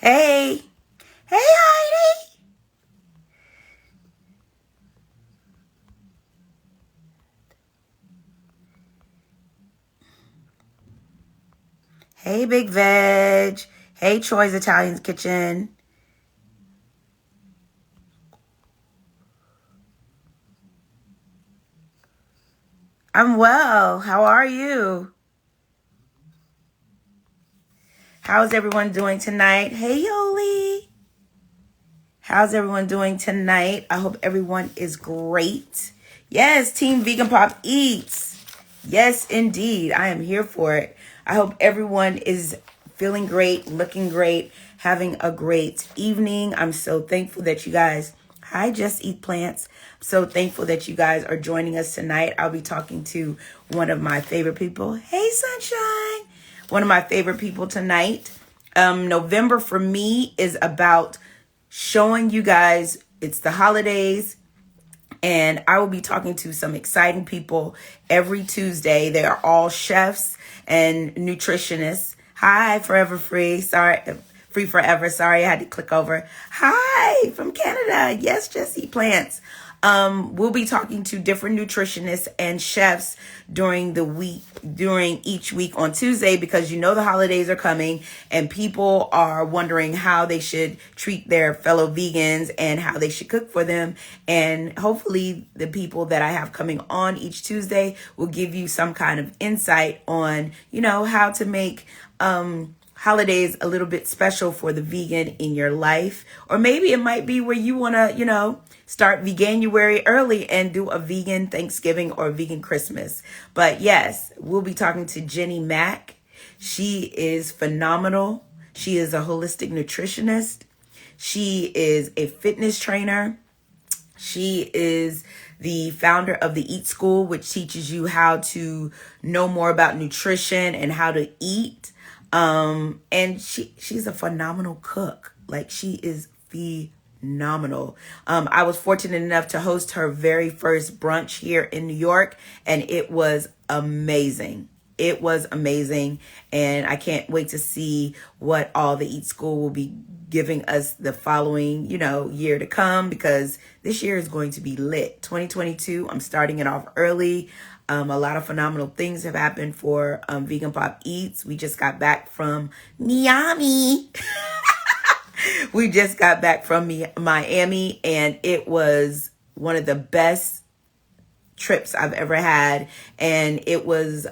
Hey. Hey, Heidi. Hey, Big Veg. Hey, Troy's Italian Kitchen. I'm well. How are you? How's everyone doing tonight? Hey, Yoli. How's everyone doing tonight? I hope everyone is great. Yes, Team Vegan Pop Eats. Yes, indeed. I am here for it. I hope everyone is feeling great, looking great, having a great evening. I'm so thankful that you guys, hi, Just Eat Plants. I'm so thankful that you guys are joining us tonight. I'll be talking to one of my favorite people. Hey, Sunshine. One of my favorite people tonight. November for me is about showing you guys it's the holidays, and I will be talking to some exciting people every Tuesday. They are all chefs and nutritionists. Hi, Forever Free. Sorry, Free Forever. Sorry, I had to click over. Hi, from Canada. Yes, Just Eat Plants. We'll be talking to different nutritionists and chefs during each week on Tuesday, because you know the holidays are coming and people are wondering how they should treat their fellow vegans and how they should cook for them. And hopefully the people that I have coming on each Tuesday will give you some kind of insight on, how to make, holidays a little bit special for the vegan in your life. Or maybe it might be where you want to, start Veganuary early and do a vegan Thanksgiving or vegan Christmas. But yes, we'll be talking to Genny Mack. She is phenomenal. She is a holistic nutritionist. She is a fitness trainer. She is the founder of the Eat School, which teaches you how to know more about nutrition and how to eat. And she's a phenomenal cook. Like, she is phenomenal. I was fortunate enough to host her very first brunch here in New York, and it was amazing. It was amazing, and I can't wait to see what all the Eat School will be giving us the following, year to come, because this year is going to be lit. 2022, I'm starting it off early. A lot of phenomenal things have happened for Vegan Pop Eats. We just got back from Miami. We just got back from Miami, and it was one of the best trips I've ever had. And it was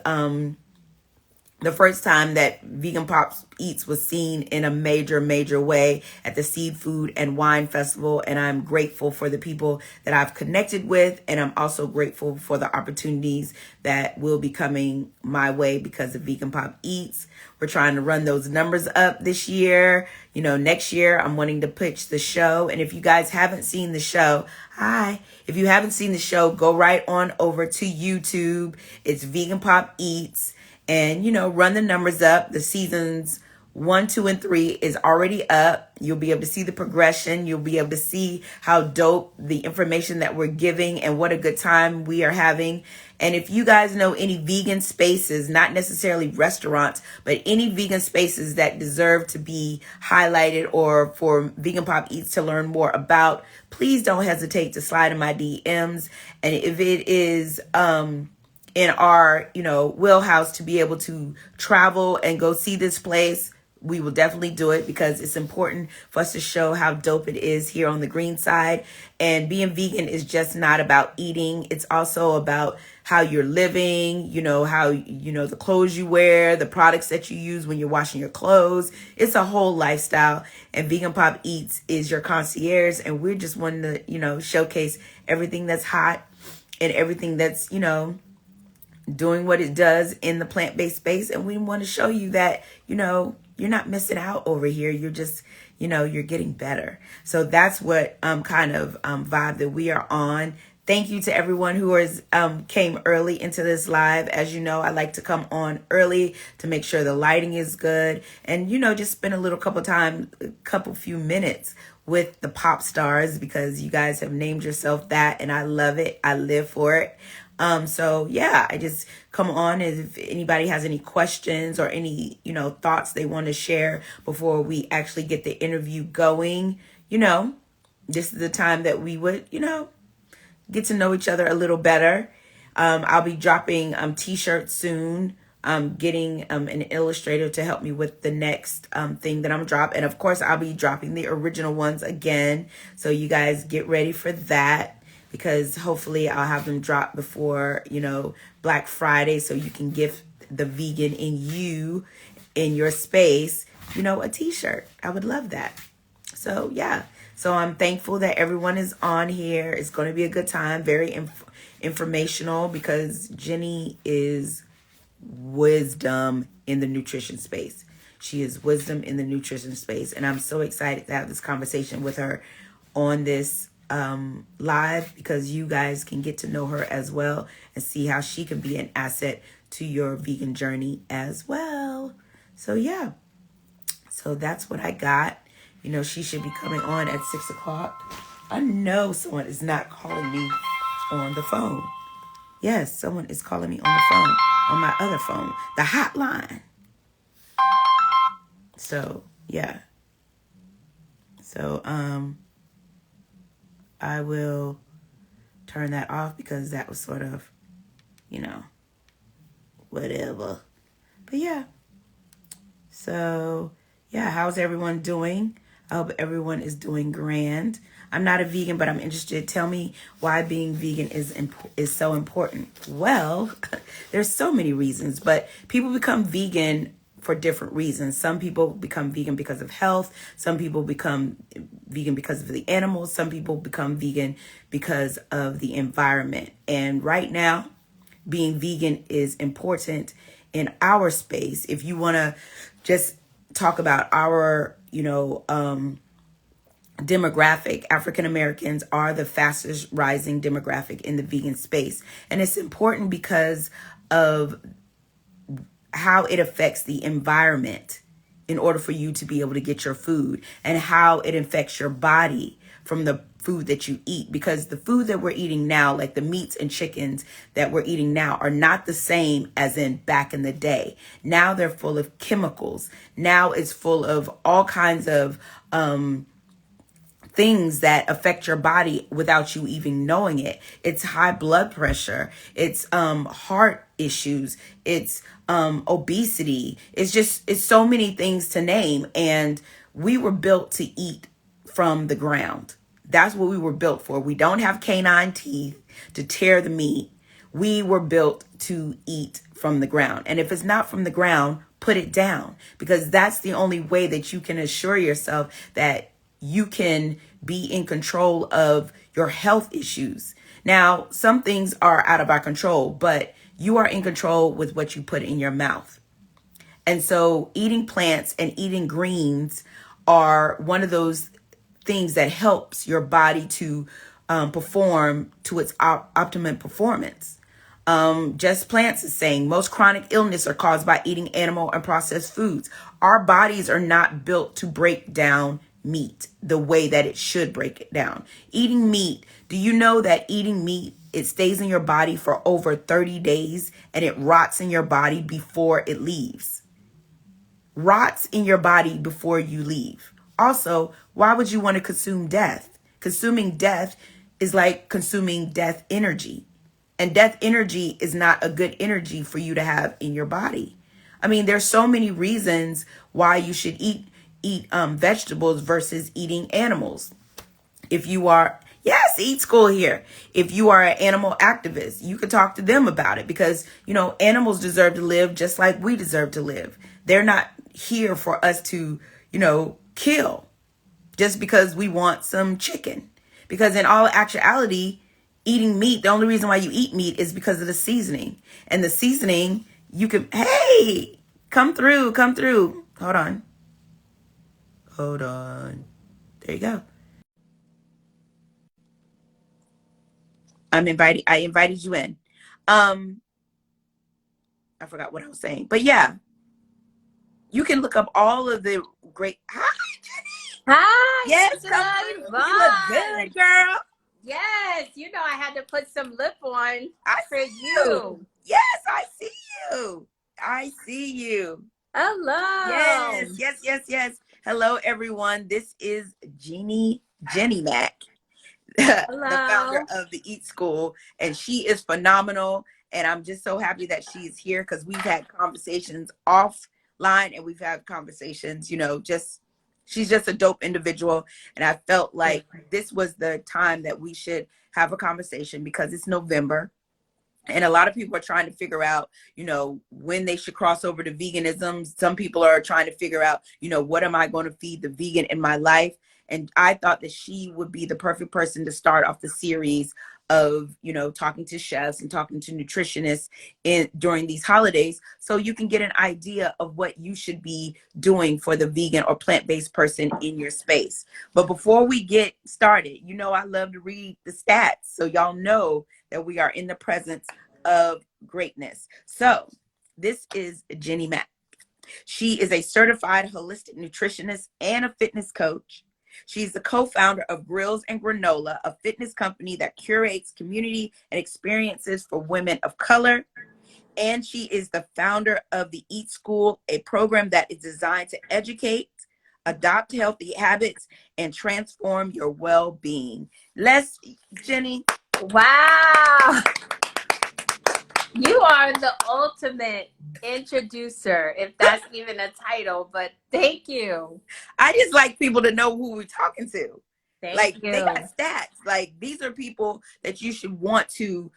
the first time that Vegan Pop Eats was seen in a major way at the Seafood and Wine Festival. And I'm grateful for the people that I've connected with. And I'm also grateful for the opportunities that will be coming my way because of Vegan Pop Eats. We're trying to run those numbers up this year. Next year, I'm wanting to pitch the show. And if you guys haven't seen the show, hi. If you haven't seen the show, go right on over to YouTube. It's Vegan Pop Eats. And, run the numbers up. The seasons 1, 2, and 3 is already up. You'll be able to see the progression. You'll be able to see how dope the information that we're giving and what a good time we are having. And if you guys know any vegan spaces, not necessarily restaurants, but any vegan spaces that deserve to be highlighted or for Vegan Pop Eats to learn more about, please don't hesitate to slide in my DMs. And if it is, in our, wheelhouse to be able to travel and go see this place, we will definitely do it, because it's important for us to show how dope it is here on the green side. And being vegan is just not about eating. It's also about how you're living, how, the clothes you wear, the products that you use when you're washing your clothes. It's a whole lifestyle. And Vegan Pop Eats is your concierge. And we're just wanting to, showcase everything that's hot and everything that's, doing what it does in the plant-based space. And we want to show you that, you're not missing out over here. You're just, you're getting better. So that's what kind of vibe that we are on. Thank you to everyone who came early into this live. As you know, I like to come on early to make sure the lighting is good. And, just spend a few minutes with the pop stars, because you guys have named yourself that. And I love it. I live for it. So yeah, I just come on if anybody has any questions or any, thoughts they want to share before we actually get the interview going. This is the time that we would, get to know each other a little better. I'll be dropping t-shirts soon. Getting an illustrator to help me with the next thing that I'm dropping. And of course, I'll be dropping the original ones again. So you guys get ready for that, because hopefully I'll have them drop before, Black Friday, so you can give the vegan in your space, a t-shirt. I would love that. So yeah. So I'm thankful that everyone is on here. It's going to be a good time. Very informational, because Genny is wisdom in the nutrition space. She is wisdom in the nutrition space. And I'm so excited to have this conversation with her on this live, because you guys can get to know her as well and see how she can be an asset to your vegan journey as well. So yeah, so that's what I got. She should be coming on at 6 o'clock. I know someone is not calling me on the phone. Yes, someone is calling me on the phone, on my other phone, the hotline. So, yeah. So, I will turn that off, because that was sort of, whatever. But yeah. So, yeah, how's everyone doing? I hope everyone is doing grand. I'm not a vegan, but I'm interested. Tell me why being vegan is so important. Well, there's so many reasons, but people become vegan for different reasons. Some people become vegan because of health. Some people become vegan because of the animals. Some people become vegan because of the environment. And right now, being vegan is important in our space. If you want to just talk about our, demographic, African Americans are the fastest rising demographic in the vegan space. And it's important because of how it affects the environment in order for you to be able to get your food, and how it affects your body from the food that you eat. Because the food that we're eating now, like the meats and chickens that we're eating now, are not the same as in back in the day. Now they're full of chemicals. Now it's full of all kinds of things that affect your body without you even knowing it. It's high blood pressure. It's heart issues. It's obesity. It's so many things to name. And we were built to eat from the ground. That's what we were built for. We don't have canine teeth to tear the meat. We were built to eat from the ground. And if it's not from the ground, put it down, because that's the only way that you can assure yourself that you can be in control of your health issues. Now, some things are out of our control, but you are in control with what you put in your mouth. And so eating plants and eating greens are one of those things that helps your body to perform to its optimum performance. Just Plants is saying most chronic illness are caused by eating animal and processed foods. Our bodies are not built to break down meat the way that it should break it down. Eating meat, do you know that eating meat, it stays in your body for over 30 days and it rots in your body before it leaves? Rots in your body before you leave. Also, why would you want to consume death? Consuming death is like consuming death energy. And death energy is not a good energy for you to have in your body. I mean, there's so many reasons why you should eat vegetables versus eating animals. If you are, yes, Eat School here. If you are an animal activist, you could talk to them about it, because, animals deserve to live just like we deserve to live. They're not here for us to, kill just because we want some chicken. Because in all actuality, eating meat, the only reason why you eat meat is because of the seasoning. And the seasoning, you can, hey, come through. Hold on. There you go. I invited you in. I forgot what I was saying. But yeah, you can look up all of the great. Hi, Genny. Hi. Yes, come through. You look good, girl. Yes, you know I had to put some lip on I for see you. you. Yes, I see you. I see you. Hello. Yes, yes, yes, yes. Hello, everyone. This is Genny Mack, the founder Hello. of the Eat School, and she is phenomenal. And I'm just so happy that she is here because we've had conversations offline and we've had conversations, just she's just a dope individual. And I felt like this was the time that we should have a conversation because it's November and a lot of people are trying to figure out, when they should cross over to veganism. Some people are trying to figure out, what am I going to feed the vegan in my life? And I thought that she would be the perfect person to start off the series of, talking to chefs and talking to nutritionists during these holidays, so you can get an idea of what you should be doing for the vegan or plant-based person in your space. But before we get started, I love to read the stats, so y'all know that we are in the presence of greatness. So this is Genny Mack. She is a certified holistic nutritionist and a fitness coach. She's the co-founder of Grills and Granola, a fitness company that curates community and experiences for women of color. And she is the founder of the Eat School, a program that is designed to educate, adopt healthy habits, and transform your well-being. Genny. Wow. You are the ultimate introducer, if that's even a title, but thank you. I just like people to know who we're talking to. Thank Like, they got you. stats. Like, these are people that you should want to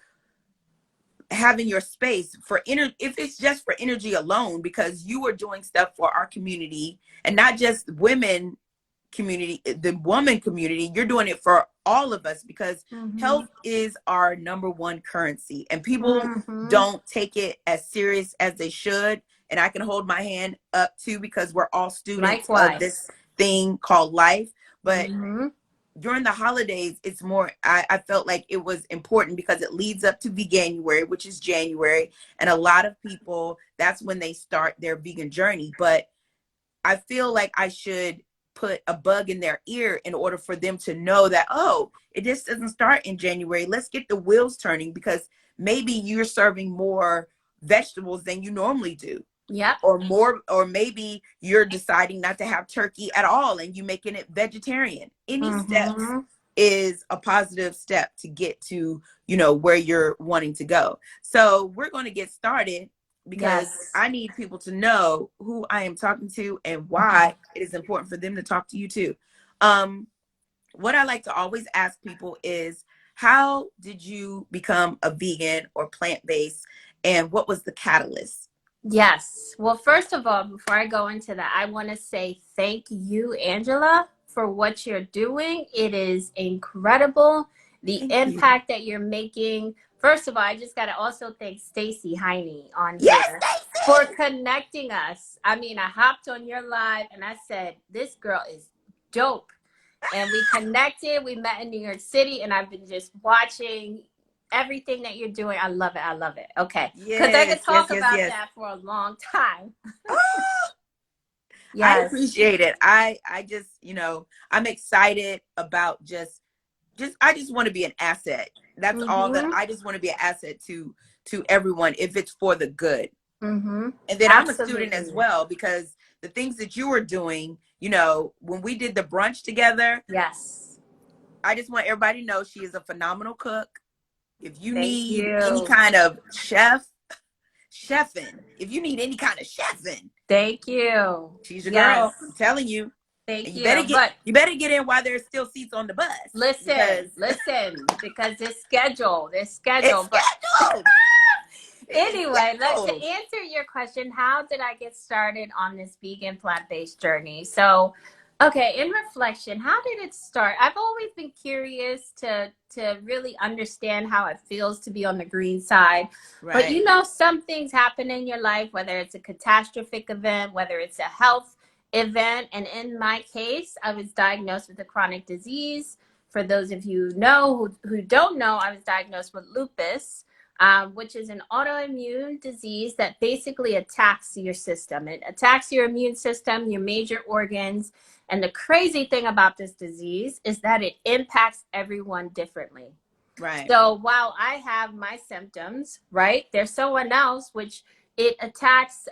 have in your space for if it's just for energy alone, because you are doing stuff for our community, and not just women community, the woman community. You're doing it for all of us because Mm-hmm. health is our number one currency, and people Mm-hmm. don't take it as serious as they should. And I can hold my hand up too, because we're all students of this Likewise. thing called life. But Mm-hmm. during the holidays, it's more, I felt like it was important because it leads up to Veganuary, which is January. And a lot of people, that's when they start their vegan journey. But I feel like I should put a bug in their ear in order for them to know that, oh, it just doesn't start in January. Let's get the wheels turning, because maybe you're serving more vegetables than you normally do, Yep. or maybe you're deciding not to have turkey at all and you making it vegetarian. Any steps Mm-hmm. is a positive step to get to, where you're wanting to go. So we're going to get started, because Yes. I need people to know who I am talking to and why it is important for them to talk to you too. um what I like to always ask people is, how did you become a vegan or plant-based, and what was the catalyst? Yes. Well, first of all, before I go into that, I want to say thank you, Angela, for what you're doing. It is incredible, the Thank you. impact that you're making. First of all, I just got to also thank Stacy Heine on Yes, here for Stacy. connecting us. I mean, I hopped on your live and I said, this girl is dope. And we connected. We met in New York City, and I've been just watching everything that you're doing. I love it. I love it. Okay. Because I Yes, could yes, talk yes, about yes. that for a long time. Oh, I Yes. appreciate it. I just, I'm excited about I just want to be an asset. That's all that Mm-hmm. I just want to be an asset to everyone, if it's for the good. Mm-hmm. And then I'm a student as Absolutely. well, because the things that you were doing, when we did the brunch together, Yes. I just want everybody to know she is a phenomenal cook. If you Thank need any you. kind of chefing, if you need any kind of chefing, Thank you. she's your Yes. girl. I'm telling you. Thank And you. But you better get in while there's still seats on the bus, listen, because listen, because this it's schedule. But scheduled. It is anyway, to scheduled. answer your question, how did I get started on this vegan plant-based journey? So, okay, in reflection, how did it start? I've always been curious to really understand how it feels to be on the green side. But Right. some things happen in your life, whether it's a catastrophic event, whether it's a health event, and in my case, I was diagnosed with a chronic disease. For those of you who don't know, I was diagnosed with lupus. which is an autoimmune disease that basically attacks your system. It attacks your immune system, your major organs. And the crazy thing about this disease is that it impacts everyone differently. Right. So while I have my symptoms, right, there's someone else which it attacks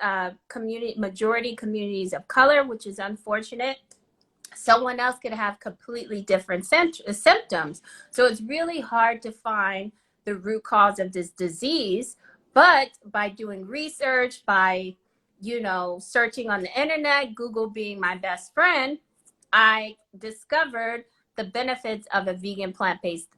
majority communities of color, which is unfortunate. Someone else could have completely different symptoms. So it's really hard to find the root cause of this disease. But by doing research, by, searching on the internet, Google being my best friend, I discovered the benefits of a vegan plant-based,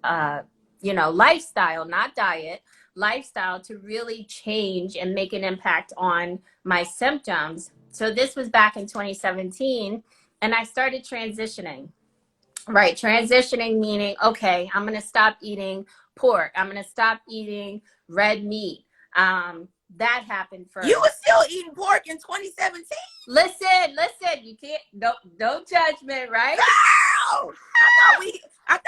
lifestyle, not diet, lifestyle, to really change and make an impact on my symptoms. So this was back in 2017. And I started transitioning, right? Transitioning meaning, okay, I'm going to stop eating pork. I'm going to stop eating red meat. That happened first. You were still eating pork in 2017? Listen, you can't, no judgment, right? Girl! I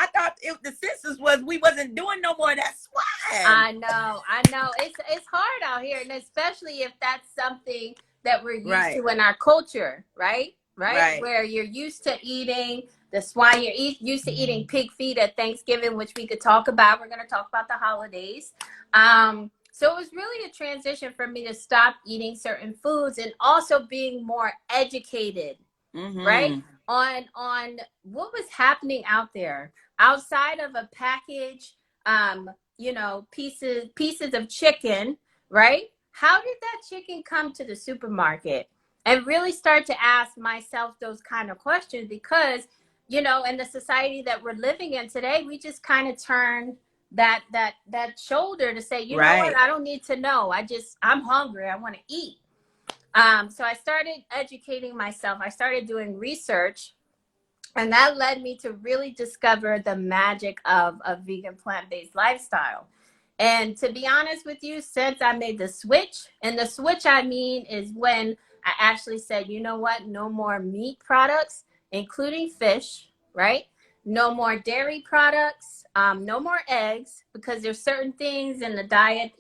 thought if the census was we wasn't doing no more of that swine. I know. It's hard out here. And especially if that's something that we're used to in our culture, right? Right? Where you're used to eating the swine, you're used to eating pig feet at Thanksgiving, which we could talk about. We're going to talk about the holidays. So it was really a transition for me to stop eating certain foods and also being more educated, right? On what was happening out there outside of a package, pieces of chicken, right? How did that chicken come to the supermarket? And really start to ask myself those kind of questions, because, in the society that we're living in today, we just kind of turn that shoulder to say, you know what, I don't need to know. I'm hungry. I want to eat. So I started educating myself. I started doing research, and that led me to really discover the magic of a vegan plant-based lifestyle. And to be honest with you, since I made the switch, and the switch I mean is when I actually said, you know what, no more meat products, including fish, right? No more dairy products, no more eggs, because there's certain things in the diet,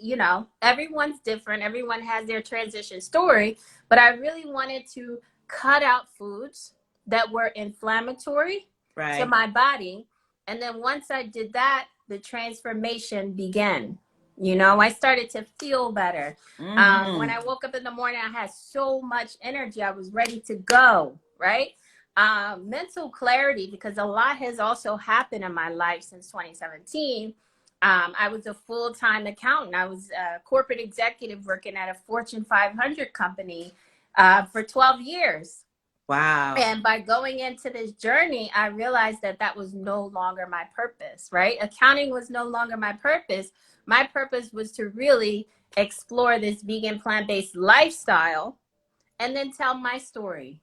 everyone's different. Everyone has their transition story, but I really wanted to cut out foods that were inflammatory to my body. And then once I did that, the transformation began. I started to feel better. When I woke up in the morning, I had so much energy. I was ready to go, right? Mental clarity, because a lot has also happened in my life since 2017. I was a full-time accountant. I was a corporate executive working at a Fortune 500 company for 12 years. Wow. And by going into this journey, I realized that was no longer my purpose, right? Accounting was no longer my purpose. My purpose was to really explore this vegan plant-based lifestyle and then tell my story,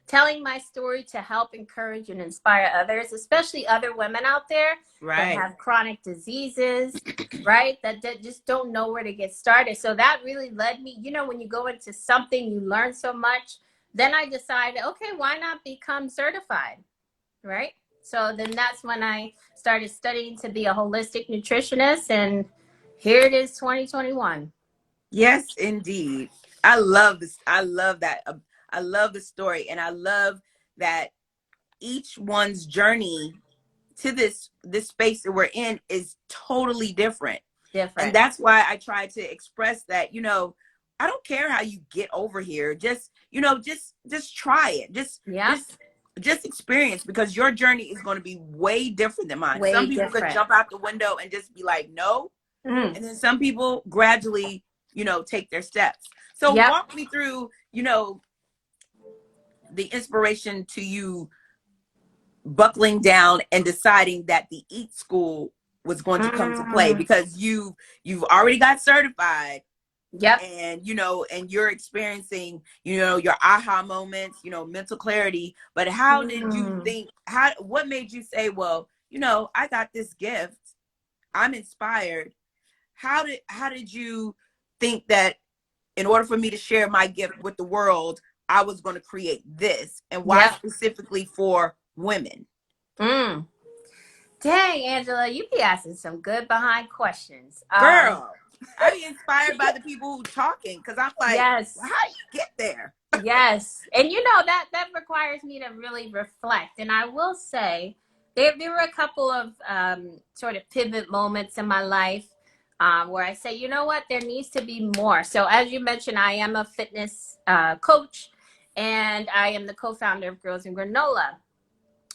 telling my story to help encourage and inspire others, especially other women out there that have chronic diseases, right? That just don't know where to get started. So that really led me, when you go into something, you learn so much. Then I decided, okay, why not become certified, right? So then that's when I started studying to be a holistic nutritionist, and here it is, 2021. Yes, indeed. I love this. I love that. I love the story, and I love that each one's journey to this space that we're in is totally different. And that's why I try to express that, I don't care how you get over here. Just, just try it. Just experience, because your journey is going to be way different than mine. Some people could jump out the window and just be like, no. And then some people gradually, take their steps. So walk me through, the inspiration to you buckling down and deciding that the Eat School was going to come to play, because you've already got certified. And and you're experiencing your aha moments, mental clarity. But how did you think, what made you say, well, I got this gift, I'm inspired? How did you think that in order for me to share my gift with the world, I was going to create this? And why specifically for women? Dang, Angela, you be asking some good behind questions. Girl, I be inspired by the people who talking because I'm like, well, Yes. how you get there? Yes. And you know that requires me to really reflect. And I will say there were a couple of sort of pivot moments in my life where I say, you know what, there needs to be more. So as you mentioned, I am a fitness coach and I am the co-founder of Girls in Granola.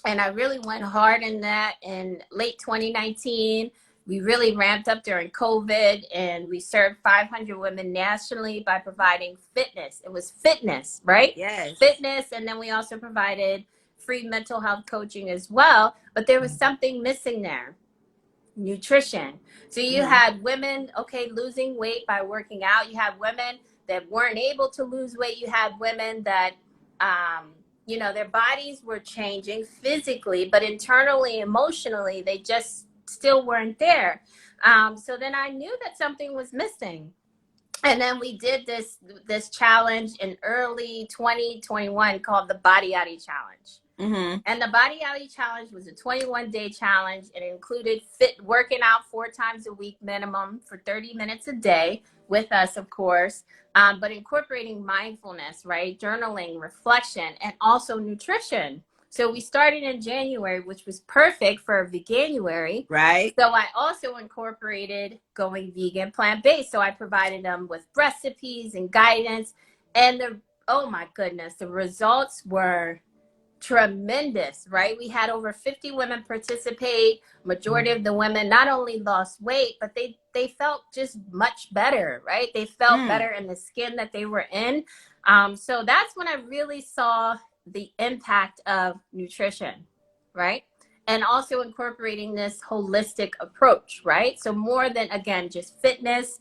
And I really went hard in that in late 2019. We really ramped up during COVID and we served 500 women nationally by providing fitness. It was fitness, right? Yes. Fitness. And then we also provided free mental health coaching as well. But there was something missing there: nutrition. So you had women, okay, losing weight by working out. You had women that weren't able to lose weight. You had women that, their bodies were changing physically, but internally, emotionally, they just still weren't there. So then I knew that something was missing. And then we did this challenge in early 2021 called the Body Yaddy Challenge. Mm-hmm. And the Body Alley Challenge was a 21-day challenge. It included working out 4 times a week minimum for 30 minutes a day with us, of course, but incorporating mindfulness, right? Journaling, reflection, and also nutrition. So we started in January, which was perfect for Veganuary. Right. So I also incorporated going vegan, plant-based. So I provided them with recipes and guidance. And oh my goodness, the results were tremendous, right? We had over 50 women participate. Majority of the women not only lost weight, but they felt just much better, right? They felt better in the skin that they were in. So that's when I really saw the impact of nutrition, right? And also incorporating this holistic approach, right? So more than, again, just fitness,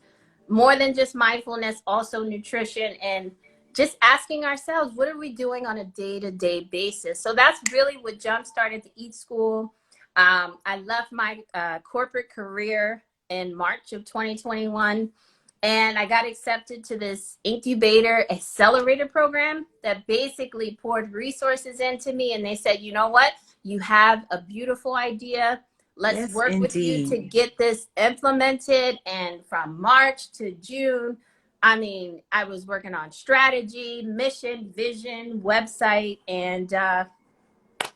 more than just mindfulness, also nutrition, and just asking ourselves, what are we doing on a day-to-day basis? So that's really what jump-started the Eat School. I left my corporate career in March of 2021, and I got accepted to this incubator accelerator program that basically poured resources into me. And they said, you know what? You have a beautiful idea. Let's work with you to get this implemented. And from March to June, I mean, I was working on strategy, mission, vision, website, and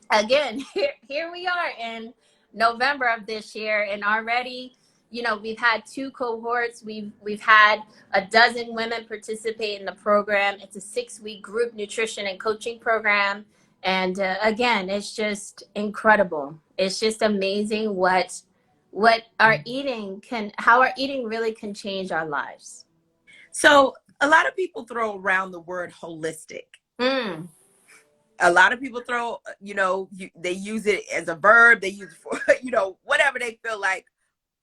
again, here we are in November of this year, and already, we've had 2 cohorts. We've had a dozen women participate in the program. It's a 6-week group nutrition and coaching program, and again, it's just incredible. It's just amazing what our eating how our eating really can change our lives. So a lot of people throw around the word holistic. A lot of people throw, they use it as a verb. They use it for, whatever they feel like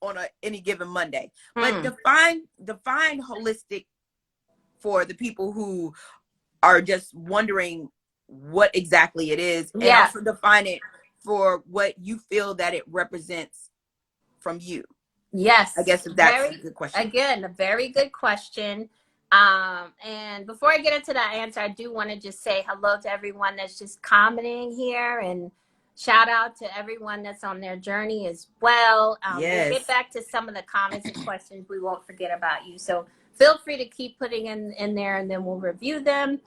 on any given Monday. But define holistic for the people who are just wondering what exactly it is, and also define it for what you feel that it represents from you. Yes. I guess if that's a good question. Again, a very good question. And before I get into that answer, I do want to just say hello to everyone that's just commenting here, and shout out to everyone that's on their journey as well. We'll get back to some of the comments and questions. We won't forget about you. So feel free to keep putting in there, and then we'll review them.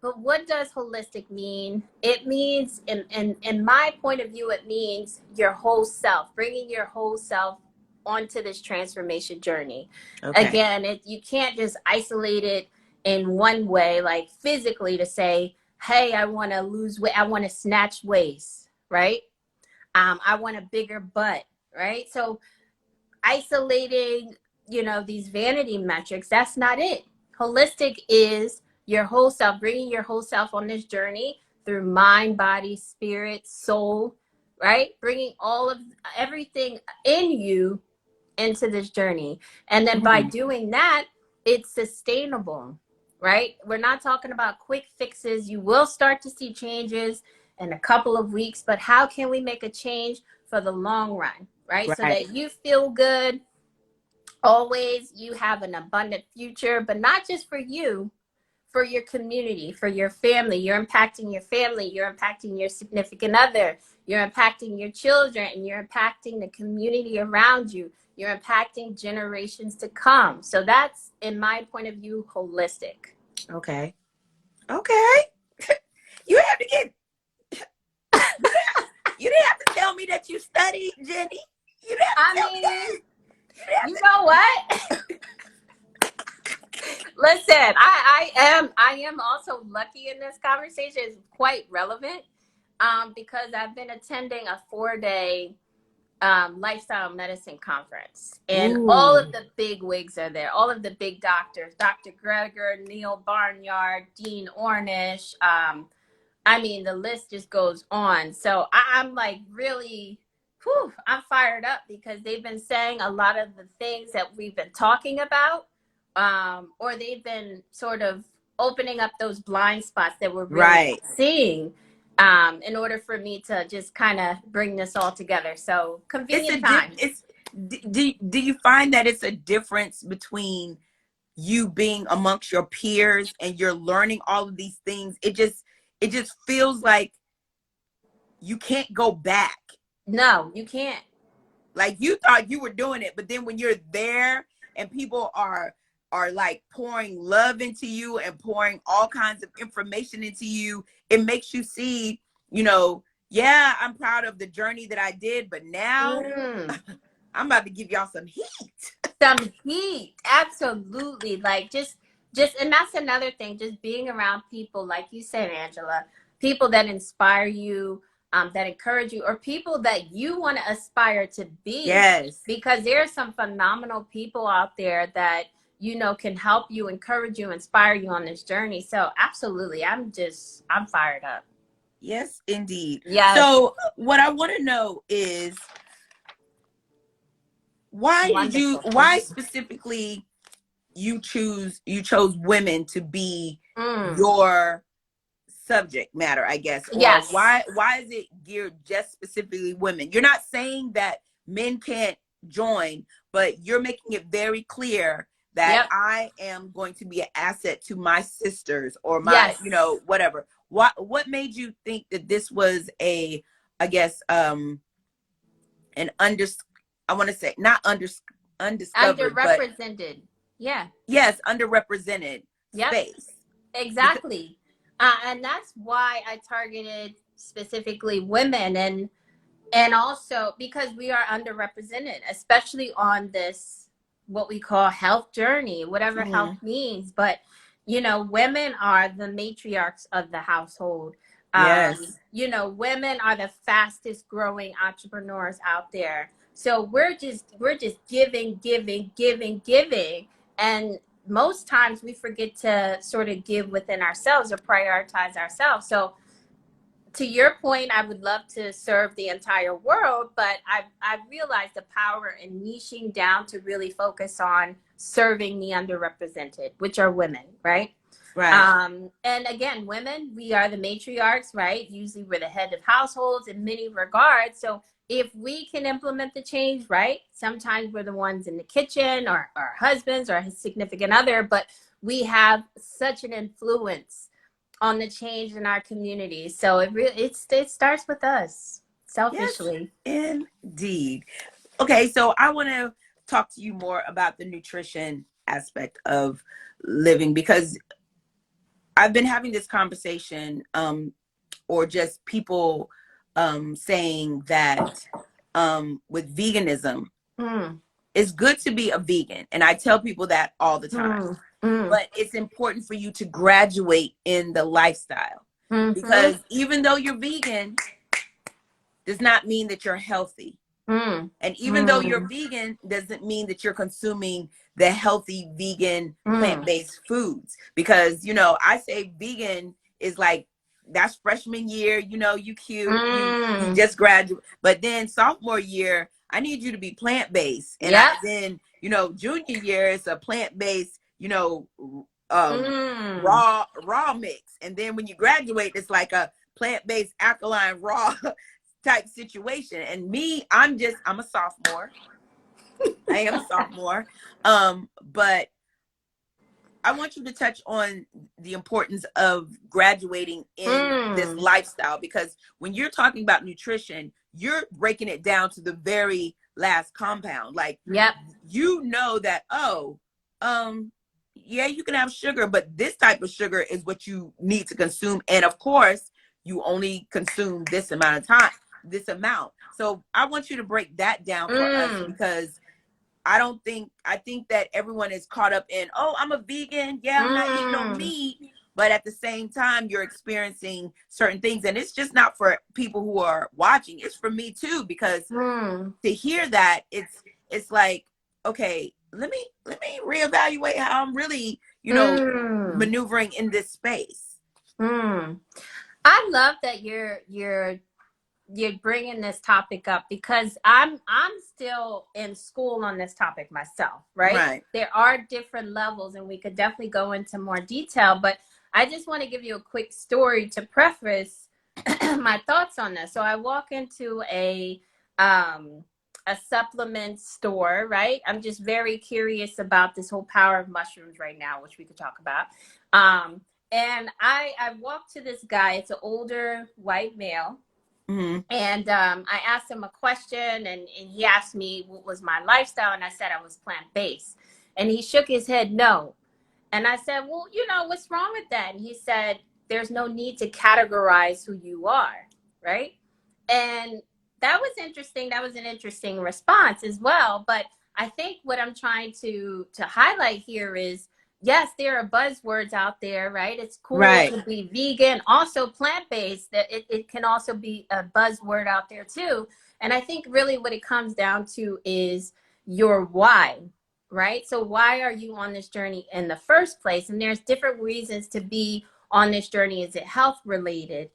But what does holistic mean? It means, in my point of view, it means your whole self, bringing your whole self onto this transformation journey. Again, you can't just isolate it in one way, like physically, to say, hey, I want to lose weight, I want to snatch waist, right? I want a bigger butt, right? So isolating, these vanity metrics, that's not it. Holistic is your whole self, bringing your whole self on this journey through mind, body, spirit, soul, right? Bringing all of everything in you into this journey. And then by doing that, it's sustainable, right? We're not talking about quick fixes. You will start to see changes in a couple of weeks, but how can we make a change for the long run, right? So that you feel good, always you have an abundant future, but not just for you, for your community, for your family. You're impacting your family. You're impacting your significant other. You're impacting your children, and you're impacting the community around you. You're impacting generations to come. So that's, in my point of view, holistic. Okay. Okay. You have to get. You didn't have to tell me that you studied, Jenny. You didn't have to tell me that. You know what? Listen, I am also lucky in this conversation. It's quite relevant because I've been attending a 4-day lifestyle medicine conference, and all of the big wigs are there. All of the big doctors, Dr. Greger, Neil Barnyard, Dean Ornish. I mean, the list just goes on. So I'm like really, I'm fired up because they've been saying a lot of the things that we've been talking about, or they've been sort of opening up those blind spots that we're really seeing, in order for me to just kind of bring this all together. So convenient time. Do you find that it's a difference between you being amongst your peers and you're learning all of these things? It just feels like you can't go back. No, you can't. Like you thought you were doing it, but then when you're there and people are like pouring love into you and pouring all kinds of information into you, it makes you see, yeah, I'm proud of the journey that I did, but now I'm about to give y'all some heat. Some heat. Absolutely. Like just, and that's another thing, just being around people, like you said, Angela, people that inspire you, that encourage you, or people that you want to aspire to be. Yes. Because there are some phenomenal people out there that, can help you, encourage you, inspire you on this journey. So absolutely. I'm fired up. Yes, indeed. Yes. So what I want to know is, why specifically you chose women to be your subject matter, I guess, or yes. why is it geared just specifically women? You're not saying that men can't join, but you're making it very clear that I am going to be an asset to my sisters or my, whatever. What made you think that this was I guess, an undiscovered, underrepresented, but yes, underrepresented space. Exactly. And that's why I targeted specifically women, and also because we are underrepresented, especially on this, what we call health journey, whatever health means. But, women are the matriarchs of the household. Yes. Women are the fastest growing entrepreneurs out there. So we're just giving. And most times we forget to sort of give within ourselves or prioritize ourselves. So to your point, I would love to serve the entire world, but I've realized the power in niching down to really focus on serving the underrepresented, which are women, right? Right. And again, women, we are the matriarchs, right? Usually we're the head of households in many regards. So if we can implement the change, right? Sometimes we're the ones in the kitchen, or our husbands or his significant other, but we have such an influence on the change in our community. So it starts with us, selfishly. Yes, indeed. Okay, so I want to talk to you more about the nutrition aspect of living, because I've been having this conversation, or just people saying that with veganism, it's good to be a vegan. And I tell people that all the time. But it's important for you to graduate in the lifestyle, because even though you're vegan does not mean that you're healthy. And even though you're vegan doesn't mean that you're consuming the healthy vegan plant-based foods, because I say vegan is like, that's freshman year, you cute, you just graduate, but then sophomore year I need you to be plant-based, and then junior year is a plant-based, raw mix, and then when you graduate it's like a plant-based alkaline raw type situation. And me, I'm a sophomore. I am a sophomore, but I want you to touch on the importance of graduating in this lifestyle, because when you're talking about nutrition, you're breaking it down to the very last compound. Like, Yep. you know that, yeah, you can have sugar, but this type of sugar is what you need to consume. And of course, you only consume this amount of time, this amount. So I want you to break that down for us, because I think that everyone is caught up in, oh, I'm a vegan. Yeah, I'm not eating no meat. But at the same time, you're experiencing certain things. And it's just not for people who are watching. It's for me too, because to hear that, it's like, okay, let me reevaluate how I'm really, maneuvering in this space. I love that you're bringing this topic up, because I'm still in school on this topic myself, right? There are different levels, and we could definitely go into more detail, but I just want to give you a quick story to preface my thoughts on this. So I walk into a supplement store, right? I'm just very curious about this whole power of mushrooms right now, which we could talk about. And I walked to this guy. It's an older white male. And I asked him a question, and he asked me what was my lifestyle, and I said I was plant-based. And he shook his head no. And I said, well, what's wrong with that? And he said, there's no need to categorize who you are, right? And that was interesting. That was an interesting response as well. But I think what I'm trying to highlight here is, yes, there are buzzwords out there, right? It's cool to be vegan, also plant-based. That it can also be a buzzword out there too. And I think really what it comes down to is your why, right? So why are you on this journey in the first place? And there's different reasons to be on this journey. Is it health related?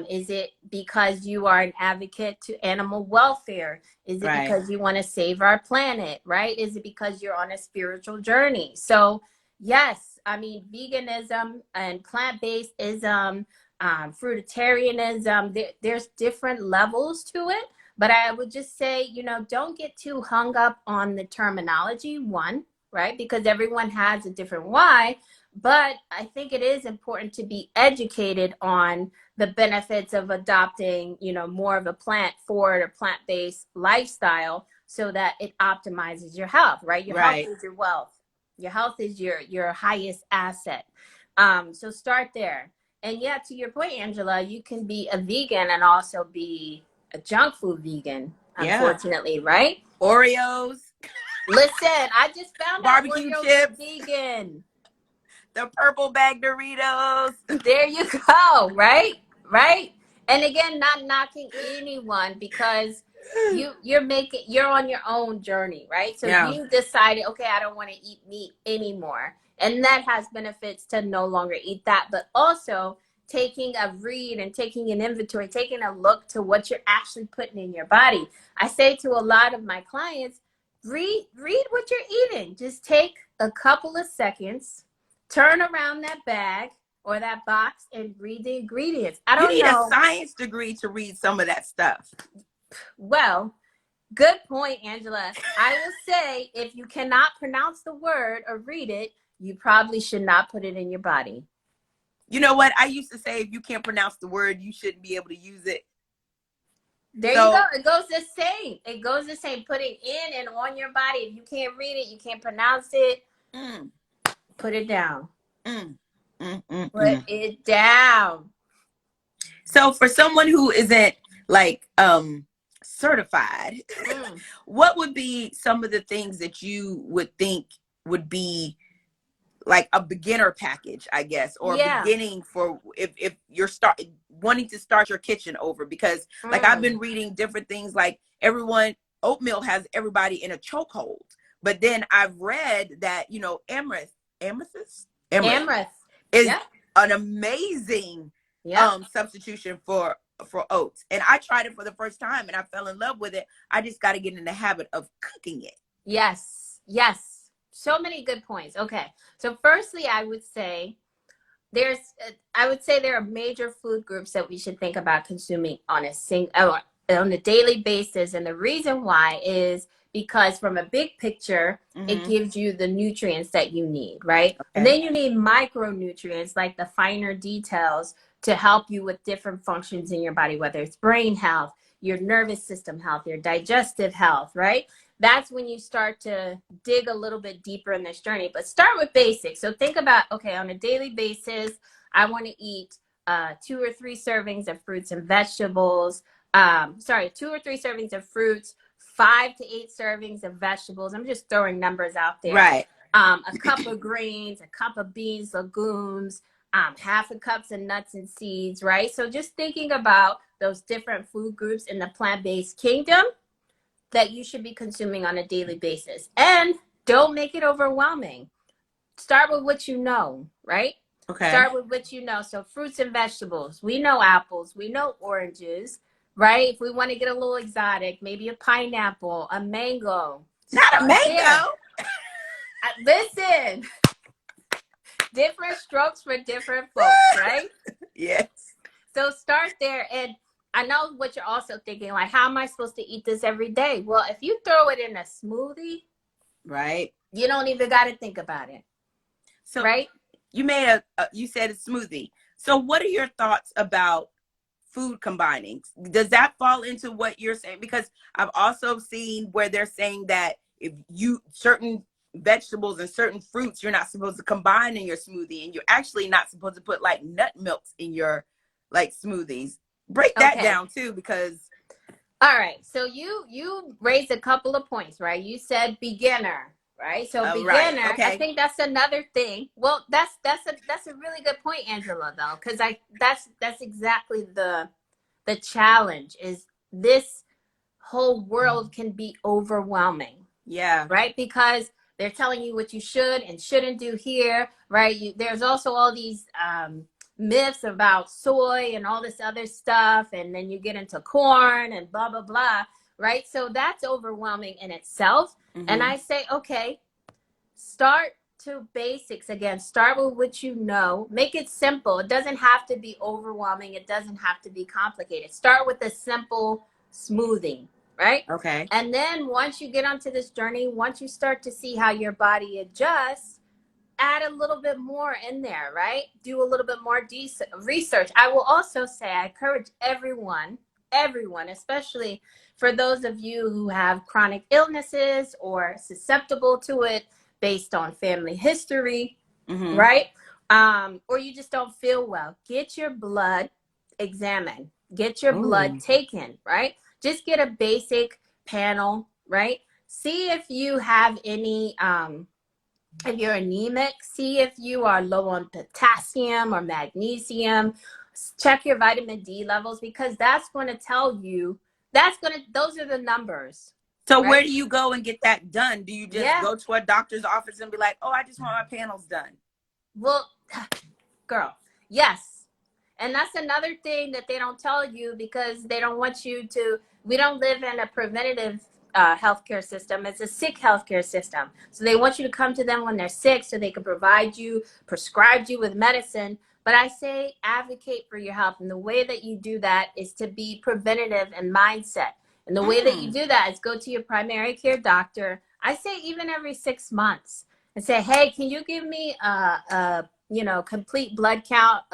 Is it because you are an advocate to animal welfare? Is it because you want to save our planet, right? Is it because you're on a spiritual journey? So yes, I mean, veganism and plant-based-ism, fruitarianism, there's different levels to it. But I would just say, don't get too hung up on the terminology, one, right? Because everyone has a different why. But I think it is important to be educated on the benefits of adopting, more of a plant-forward or plant-based lifestyle, so that it optimizes your health, right? Your health is your wealth. Your health is your highest asset. So start there. And yeah, to your point, Angela, you can be a vegan and also be a junk food vegan, unfortunately, right? Oreos. Listen, I just found barbecue out Oreos chips. Vegan. The purple bag Doritos. There you go, right? And again, not knocking anyone, because you're on your own journey, right? So you decided, okay, I don't want to eat meat anymore. And that has benefits to no longer eat that, but also taking a read and taking an inventory, taking a look to what you're actually putting in your body. I say to a lot of my clients, read what you're eating. Just take a couple of seconds, turn around that bag or that box and read the ingredients. I don't know. You need a science degree to read some of that stuff. Well, good point, Angela. I will say, if you cannot pronounce the word or read it, you probably should not put it in your body. You know what? I used to say, if you can't pronounce the word, you shouldn't be able to use it. There you go. It goes the same. It goes the same. Putting in and on your body. If you can't read it, you can't pronounce it, put it down. Put it down. So for someone who isn't like certified, what would be some of the things that you would think would be like a beginner package, I guess, or beginning for if you're wanting to start your kitchen over? Because like I've been reading different things, like oatmeal has everybody in a chokehold. But then I've read that, amaranth is an amazing substitution for oats. And I tried it for the first time and I fell in love with it. I just got to get in the habit of cooking it. Yes. So many good points. Okay. So firstly, I would say there are major food groups that we should think about consuming on on a daily basis. And the reason why is because from a big picture, it gives you the nutrients that you need, right? Okay. And then you need micronutrients, like the finer details, to help you with different functions in your body, whether it's brain health, your nervous system health, your digestive health, right? That's when you start to dig a little bit deeper in this journey. But start with basics. So think about, okay, on a daily basis, I want to eat 2 or 3 servings of fruits and vegetables. 2 or 3 servings of fruits, 5 to 8 servings of vegetables. I'm just throwing numbers out there. Right. A cup of grains, a cup of beans, legumes, half a cups of nuts and seeds, right? So just thinking about those different food groups in the plant-based kingdom that you should be consuming on a daily basis. And don't make it overwhelming. Start with what you know, right? Okay. Start with what you know. So fruits and vegetables. We know apples. We know oranges, right? If we want to get a little exotic, maybe a pineapple, a mango. Not a mango. Listen, different strokes for different folks, right? Yes. So start there. And I know what you're also thinking, like, how am I supposed to eat this every day? Well, if you throw it in a smoothie, right, you don't even got to think about it. So right? You made you said a smoothie. So what are your thoughts about food combining? Does that fall into what you're saying? Because I've also seen where they're saying that if you certain vegetables and certain fruits, you're not supposed to combine in your smoothie, and you're actually not supposed to put like nut milks in your like smoothies. Break that down too, because all right. So you raised a couple of points, right? You said beginner, right? So beginner, right. Okay. I think that's another thing. Well, that's a really good point, Angela, though, because that's exactly the challenge is this whole world can be overwhelming. Yeah. Right? Because they're telling you what you should and shouldn't do here, right? There's also all these myths about soy and all this other stuff, and then you get into corn and blah blah blah, right? So that's overwhelming in itself. And I say, okay, start to basics again. Start with what you know. Make it simple. It doesn't have to be overwhelming. It doesn't have to be complicated. Start with a simple smoothing, right? Okay. And then once you get onto this journey, once you start to see how your body adjusts, add a little bit more in there, right? Do a little bit more research. I will also say I encourage everyone, especially for those of you who have chronic illnesses or susceptible to it based on family history, right? Or you just don't feel well. Get your blood examined. Get your blood taken, right? Just get a basic panel, right? See if you have any if you're anemic, see if you are low on potassium or magnesium. Check your vitamin D levels, because that's going to tell you, those are the numbers. So where do you go and get that done? Do you just go to a doctor's office and be like, oh, I just want my panels done? Well, girl, yes. And that's another thing that they don't tell you, because they don't want you to, we don't live in a preventative healthcare system. It's a sick healthcare system. So they want you to come to them when they're sick so they can prescribe you with medicine. But I say advocate for your health. And the way that you do that is to be preventative in mindset. And the way that you do that is go to your primary care doctor. I say even every 6 months, and say, hey, can you give me a complete blood count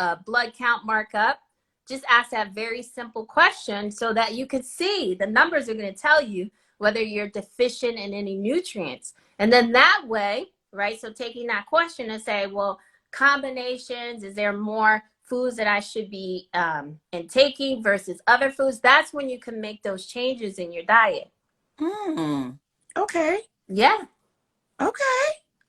markup? Just ask that very simple question so that you can see the numbers are going to tell you whether you're deficient in any nutrients. And then that way, right, so taking that question and say, well, combinations, is there more foods that I should be intaking versus other foods? That's when you can make those changes in your diet. Okay. Yeah. Okay.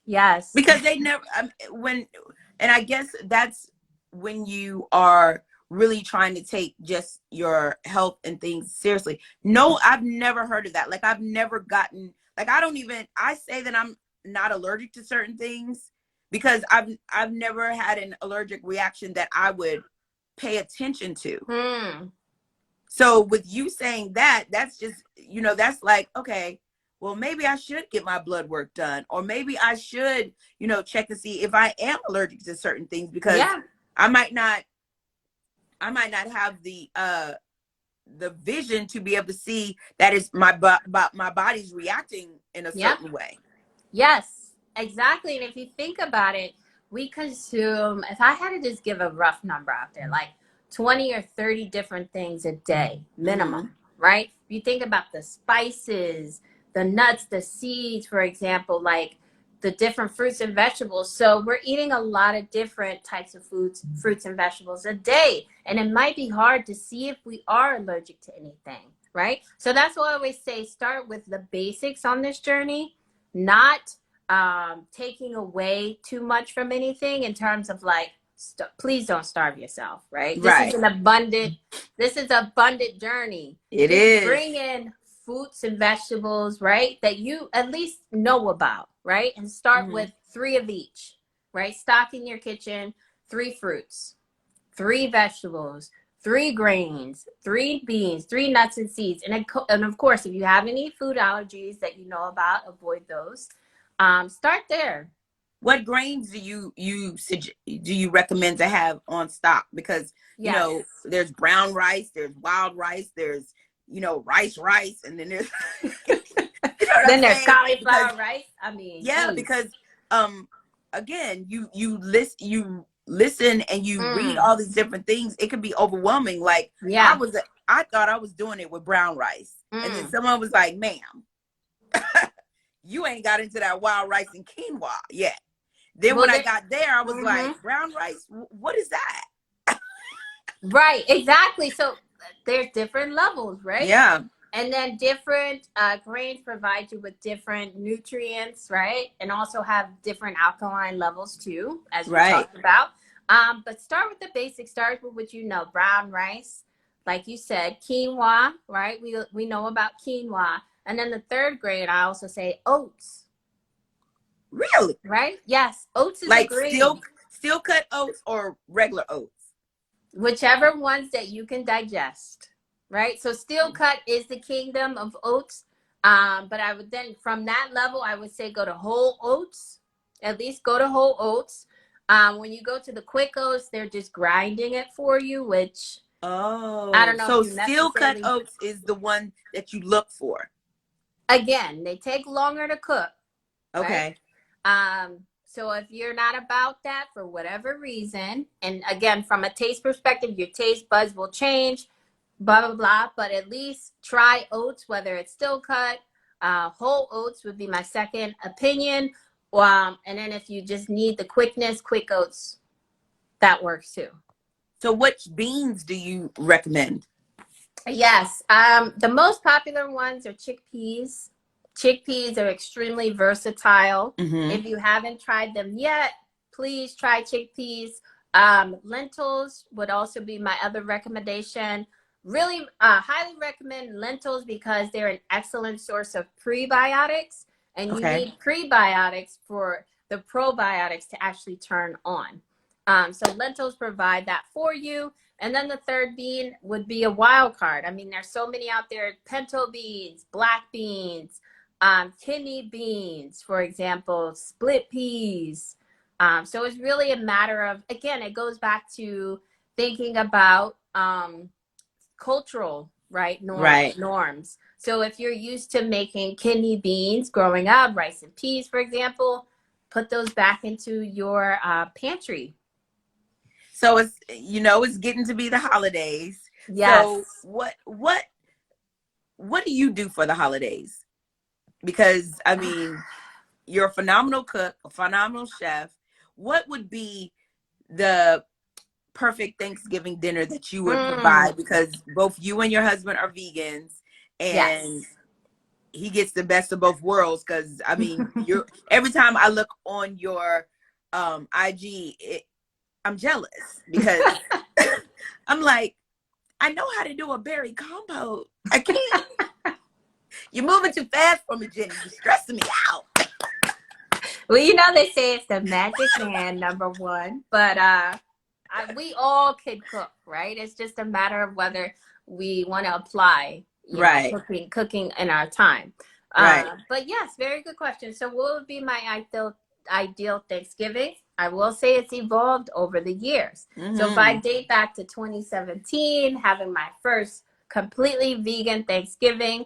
Yes. Because they never, and I guess that's when you are really trying to take just your health and things seriously. No, I've never heard of that. Like, I've never gotten, like, I say that I'm not allergic to certain things because I've never had an allergic reaction that I would pay attention to. So with you saying that, that's just, that's like, okay, well, maybe I should get my blood work done, or maybe I should, check to see if I am allergic to certain things, because I might not have the the vision to be able to see that is my body's reacting in a Yep. certain way. Yes, exactly. And if you think about it, we consume, if I had to just give a rough number out there, like 20 or 30 different things a day, minimum, right? If you think about the spices, the nuts, the seeds, for example, like the different fruits and vegetables. So we're eating a lot of different types of fruits and vegetables a day. And it might be hard to see if we are allergic to anything, right? So that's why I always say start with the basics on this journey, not taking away too much from anything in terms of like, please don't starve yourself, right? Right. This is abundant journey. It Just is. bring in fruits and vegetables, right? That you at least know about, right? And start with 3 of each, right? Stock in your kitchen, 3 fruits, 3 vegetables, 3 grains, 3 beans, 3 nuts and seeds. And of course, if you have any food allergies that you know about, avoid those. Start there. What grains do you recommend to have on stock? Because you know there's brown rice, there's wild rice, there's rice, and then there's then there's cauliflower rice. I mean, yeah, because again, you listen and you read all these different things. It could be overwhelming. Like I thought I was doing it with brown rice, and then someone was like, "Ma'am, you ain't got into that wild rice and quinoa yet." Then when I got there, I was like, brown rice, what is that? Right, exactly. So there's different levels, right? Yeah. And then different grains provide you with different nutrients, right? And also have different alkaline levels too, as we talked about. But start with the basics. Start with what you know. Brown rice, like you said, quinoa, right? We know about quinoa. And then the third grain, I also say oats. Really? Right? Yes. Oats is like a grain. Steel cut oats or regular oats? Whichever ones that you can digest. Right? So steel cut is the kingdom of oats. But I would then, from that level, I would say go to whole oats. At least go to whole oats. When you go to the quick oats, they're just grinding it for you, which I don't know. So steel cut oats is the one that you look for. Again, they take longer to cook. Okay. Right? So if you're not about that for whatever reason, and again, from a taste perspective, your taste buds will change, blah, blah, blah. But at least try oats, whether it's still cut. Whole oats would be my second opinion. And then if you just need the quickness, quick oats, that works too. So which beans do you recommend? Yes. The most popular ones are chickpeas. Chickpeas are extremely versatile. If you haven't tried them yet, please try chickpeas. Lentils would also be my other recommendation. Really highly recommend lentils because they're an excellent source of prebiotics. And you need prebiotics for the probiotics to actually turn on. So lentils provide that for you. And then the third bean would be a wild card. I mean, there's so many out there: pinto beans, black beans, kidney beans, for example, split peas. So it's really a matter of, again, it goes back to thinking about cultural, right? Norms. So if you're used to making kidney beans growing up, rice and peas, for example, put those back into your pantry. So it's getting to be the holidays. Yes. So what do you do for the holidays? Because I mean, you're a phenomenal cook, a phenomenal chef. What would be the perfect Thanksgiving dinner that you would provide? Because both you and your husband are vegans, and he gets the best of both worlds. Because I mean, every time I look on your IG, I'm jealous because I'm like, I know how to do a berry compote. I can't. You're moving too fast for me, Jenny. You're stressing me out. Well, they say it's the magic man, number one. But we all can cook, right? It's just a matter of whether we want to apply cooking in our time. But yes, very good question. So what would be my ideal Thanksgiving? I will say it's evolved over the years. So if I date back to 2017, having my first completely vegan Thanksgiving.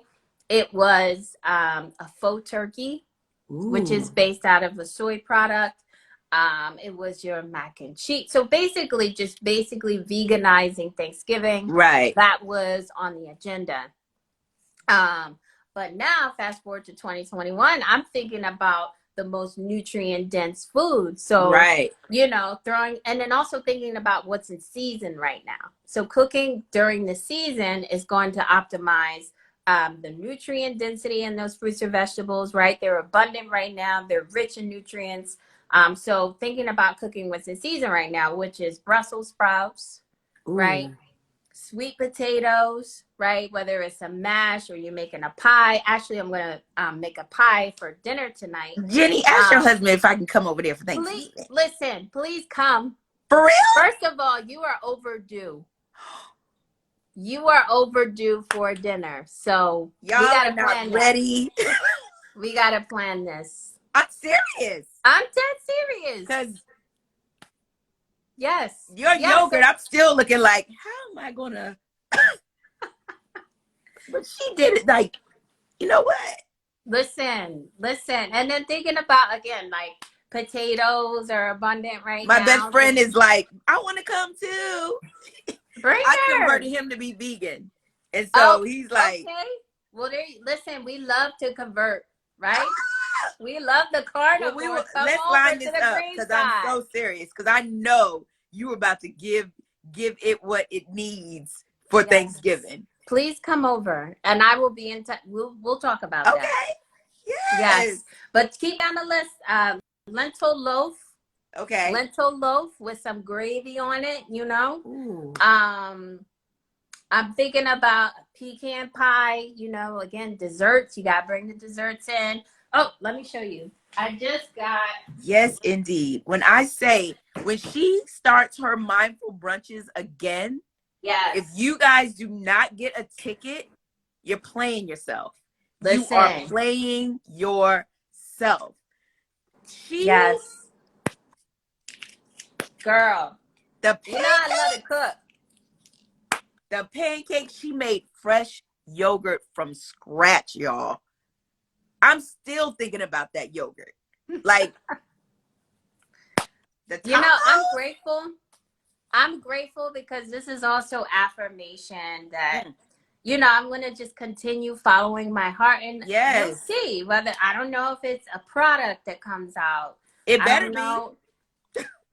It was a faux turkey, which is based out of a soy product. It was your mac and cheese. So basically, just veganizing Thanksgiving. Right. That was on the agenda. But now, fast forward to 2021, I'm thinking about the most nutrient dense food. So, Right. you know, and then also thinking about what's in season right now. So cooking during the season is going to optimize the nutrient density in those fruits or vegetables, right? They're abundant right now. They're rich in nutrients. So thinking about cooking what's in season right now, which is Brussels sprouts, right? Sweet potatoes, right? Whether it's a mash or you're making a pie. Actually, I'm going to make a pie for dinner tonight. Jenny, ask your husband if I can come over there for Thanksgiving. Please come. For real? First of all, you are overdue. You are overdue for dinner. So y'all we got are to not plan ready. We got to plan this. I'm serious. I'm dead serious. Because yes, your yogurt, I'm still looking like, how am I going to? But she did it like, you know what? Listen. And then thinking about, again, like potatoes are abundant right now. My best friend is like, I want to come too. Bring I her. converted him to be vegan. And so he's like. Okay. Well, listen, we love to convert, right? We love the carnivore. Well, let's line this up because I'm so serious. Because I know you were about to give it what it needs for Thanksgiving. Please come over, and I will be in touch. We'll talk about that. Okay. Yes. But keep on the list. Lentil loaf. Okay. Lentil loaf with some gravy on it. You know. Ooh. I'm thinking about pecan pie. You know, again, desserts. You gotta bring the desserts in. Oh, let me show you. I just got. Yes, indeed. When she starts her mindful brunches again. Yes. If you guys do not get a ticket, you're playing yourself. Listen. You are playing yourself. Yes. Girl. The pancakes, you know I love to cook. The pancakes, she made fresh yogurt from scratch, y'all. I'm still thinking about that yogurt. Like, you know, I'm grateful because this is also affirmation that, you know, I'm going to just continue following my heart. And you'll see whether, I don't know if it's a product that comes out. It better be.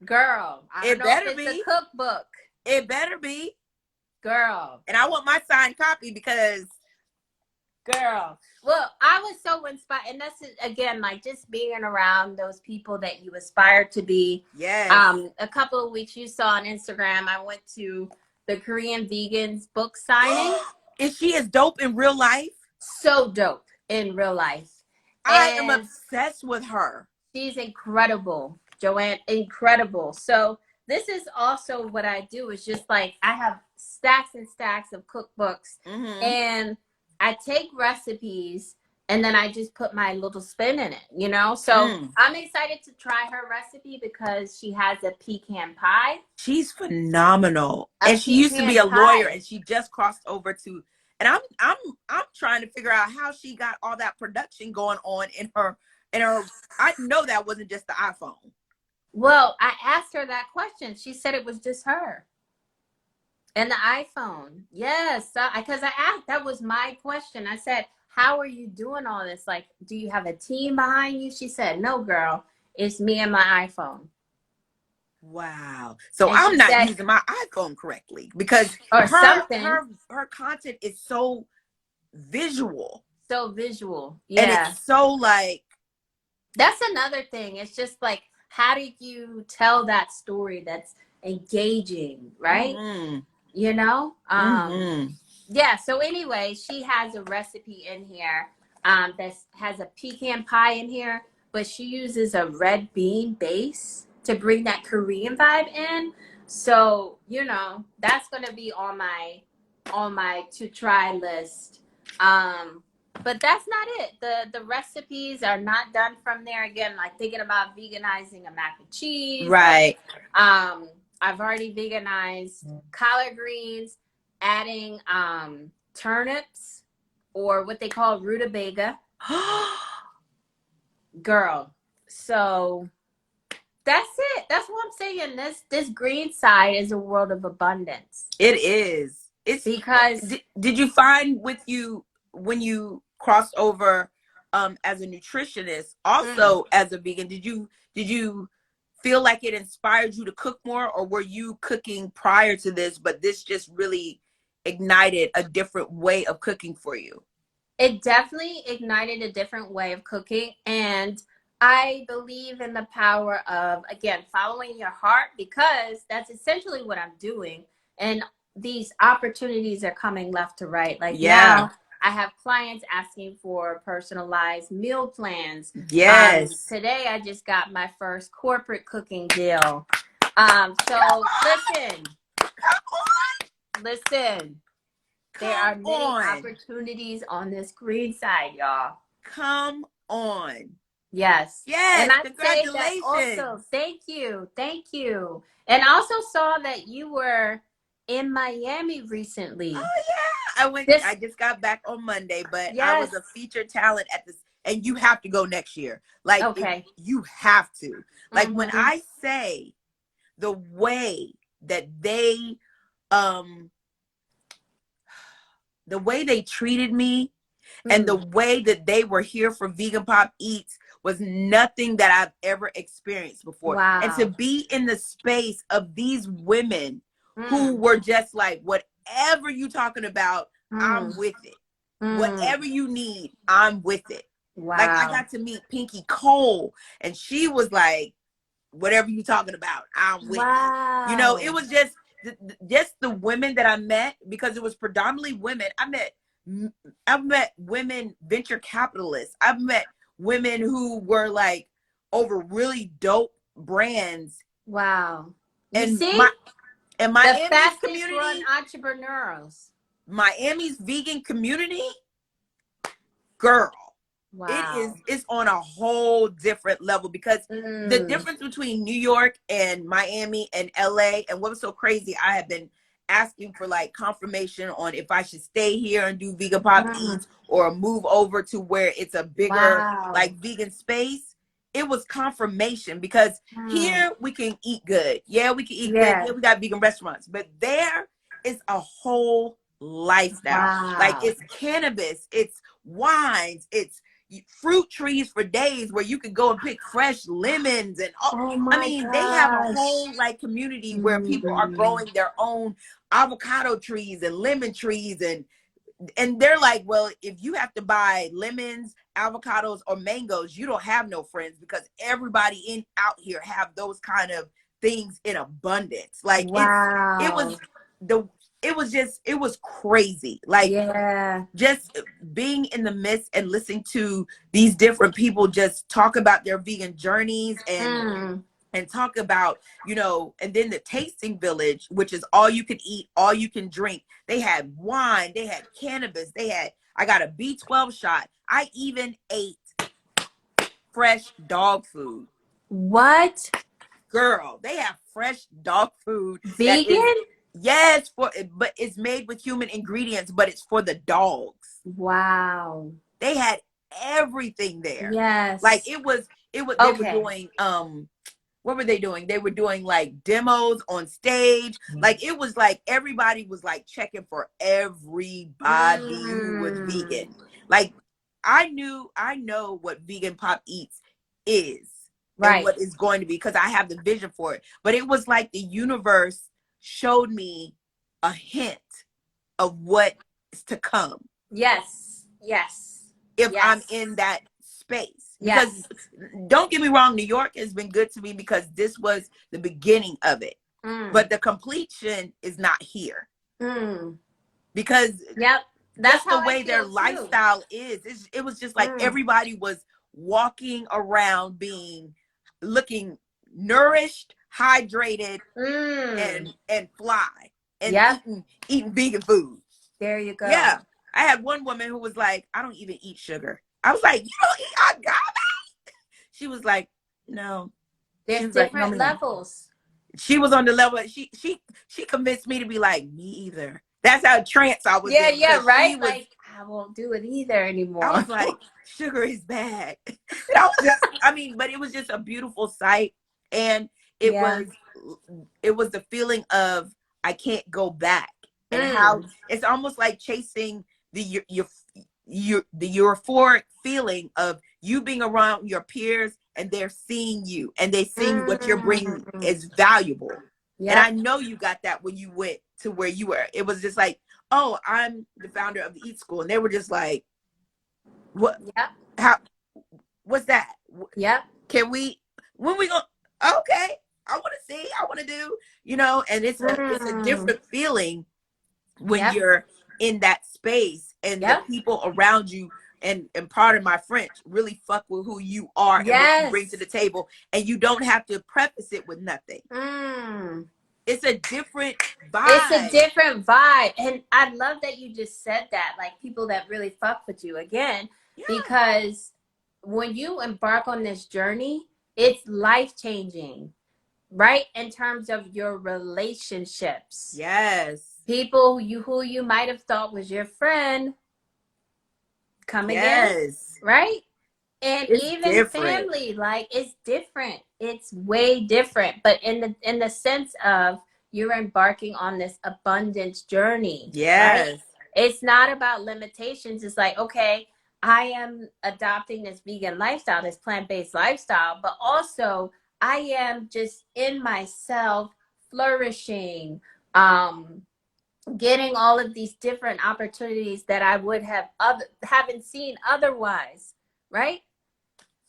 Girl, I don't know if it's a cookbook. It better be. Girl. And I want my signed copy because. Girl. Well, I was so inspired. And that's, again, like just being around those people that you aspire to be. Yes. A couple of weeks you saw on Instagram, I went to the Korean Vegans book signing. Is she as dope in real life? So dope in real life. I am obsessed with her. She's incredible, Joanne. Incredible. So this is also what I do is just like I have stacks and stacks of cookbooks and I take recipes and then I just put my little spin in it, you know? So I'm excited to try her recipe because she has a pecan pie. She's phenomenal. And she used to be a lawyer and she just crossed over to, and I'm trying to figure out how she got all that production going on in her, I know that wasn't just the iPhone. Well, I asked her that question. She said it was just her. And the iPhone. Yes. Because I asked, that was my question. I said, how are you doing all this? Like, do you have a team behind you? She said, no, girl, it's me and my iPhone. Wow. So I'm not using my iPhone correctly because her content is so visual. So visual. Yeah. And it's so like. That's another thing. It's just like, how do you tell that story that's engaging, right? You know? Yeah, so anyway, she has a recipe in here that has a pecan pie in here, but she uses a red bean base to bring that Korean vibe in. So, you know, that's going to be on my to try list. But that's not it. The recipes are not done from there. Again, like thinking about veganizing a mac and cheese. Right. I've already veganized collard greens, adding turnips, or what they call rutabaga. Girl, so that's it. That's what I'm saying. This green side is a world of abundance. It is. It's because did you find with you when you crossed over as a nutritionist, also as a vegan, did you feel like it inspired you to cook more, or were you cooking prior to this, but this just really ignited a different way of cooking for you? it definitely ignited a different way of cooking, and I believe in the power of, again, following your heart, because that's essentially what I'm doing. And these opportunities are coming left to right. Like Yeah. now, I have clients asking for personalized meal plans. Yes. Today, I just got my first corporate cooking deal. So listen. There are many opportunities on this green side, y'all. Come on. Yes. Yes. And I say that Congratulations. also. Thank you. Thank you. And I also saw that you were in Miami recently. Oh yeah. I just got back on Monday, but Yes. I was a featured talent at this, and you have to go next year. Like, okay. you have to. Like, when I say the way that they treated me, and the way that they were here for Vegan Pop Eats was nothing that I've ever experienced before. Wow. And to be in the space of these women who were just like, whatever you talking about, I'm with it. Whatever you need, I'm with it. Wow. Like, I got to meet Pinky Cole, and she was like, whatever you talking about, I'm with it. You know, it was just the women that I met, because it was predominantly women. I've met women venture capitalists. I've met women who were like over really dope brands. Wow. You and see? Miami's the fastest community, growing entrepreneurs. Miami's vegan community, girl. Wow. It's on a whole different level, because the difference between New York and Miami and LA, and what was so crazy, I have been asking for like confirmation on if I should stay here and do Vegan Pop Eats, or move over to where it's a bigger like vegan space. It was confirmation, because here we can eat good. Yeah, we can eat good. Yeah, we got vegan restaurants, but there is a whole lifestyle. Like, it's cannabis, it's wines, it's fruit trees for days where you could go and pick fresh lemons and I mean, they have a whole like community where people are growing their own avocado trees and lemon trees, and they're like, well, if you have to buy lemons, avocados, or mangoes, you don't have no friends, because everybody out here have those kind of things in abundance. Like, it was crazy. Like, just being in the midst and listening to these different people just talk about their vegan journeys, and talk about, you know, and then the tasting village, which is all you can eat, all you can drink. They had wine, they had cannabis, I got a B12 shot. I even ate fresh dog food. What? Girl, they have fresh dog food. Vegan? Yes, but it's made with human ingredients, but it's for the dogs. Wow. They had everything there. Yes. Like, they were doing what were they doing? They were doing like demos on stage. Like, it was like everybody was like checking for everybody who was vegan. Like, I know what Vegan Pop Eats is, and what it's going to be, because I have the vision for it. But it was like the universe showed me a hint of what's to come. Yes. If I'm in that space. Because don't get me wrong, New York has been good to me, because this was the beginning of it. But the completion is not here. Because that's the way their lifestyle is. It was just like everybody was walking around looking nourished, hydrated, and fly, and eating vegan food. There you go. Yeah. I had one woman who was like, I don't even eat sugar. I was like, you don't eat agave? She was like, no. There's different levels. She was on the level. She convinced me to be like, me either. That's how trance I was Yeah, in, yeah, because she right? was, Like, I won't do it either I anymore. was like, sugar is bad. And I was just, I mean, but it was just a beautiful sight. And it Yeah. was, it was the feeling of, I can't go back, and how Mm. it's almost like chasing the, the euphoric feeling of you being around your peers, and they're seeing you, and they seeing what you're bringing Mm. is valuable. And I Yep. know you got that when you went to where you were. It was just like, oh, I'm the founder of the Eat School. And they were just like, what, Yep. how, what's that? Yep. Can we, when we go, okay, I want to see, I want to do, and it's a Mm. different feeling when Yep. you're in that space, and the Yep. people around you, and pardon my French, really fuck with who you are and what you bring to Yes. the table, and you don't have to preface it with nothing. Mm. It's a different It's a vibe. different vibe. And I love that you just said that, like people that really fuck with you again, Yeah. because when you embark on this journey, it's life changing, right? In terms of your relationships. Yes. People who you might have thought was your friend, come again, Yes. right? And It's even different. family, like it's different. It's way different. But in the sense of you're embarking on this abundance journey, right? Yes. It's not about limitations. It's like, okay, I am adopting this vegan lifestyle, this plant-based lifestyle, but also I am just in myself flourishing, um, getting all of these different opportunities that I would have haven't seen otherwise, right?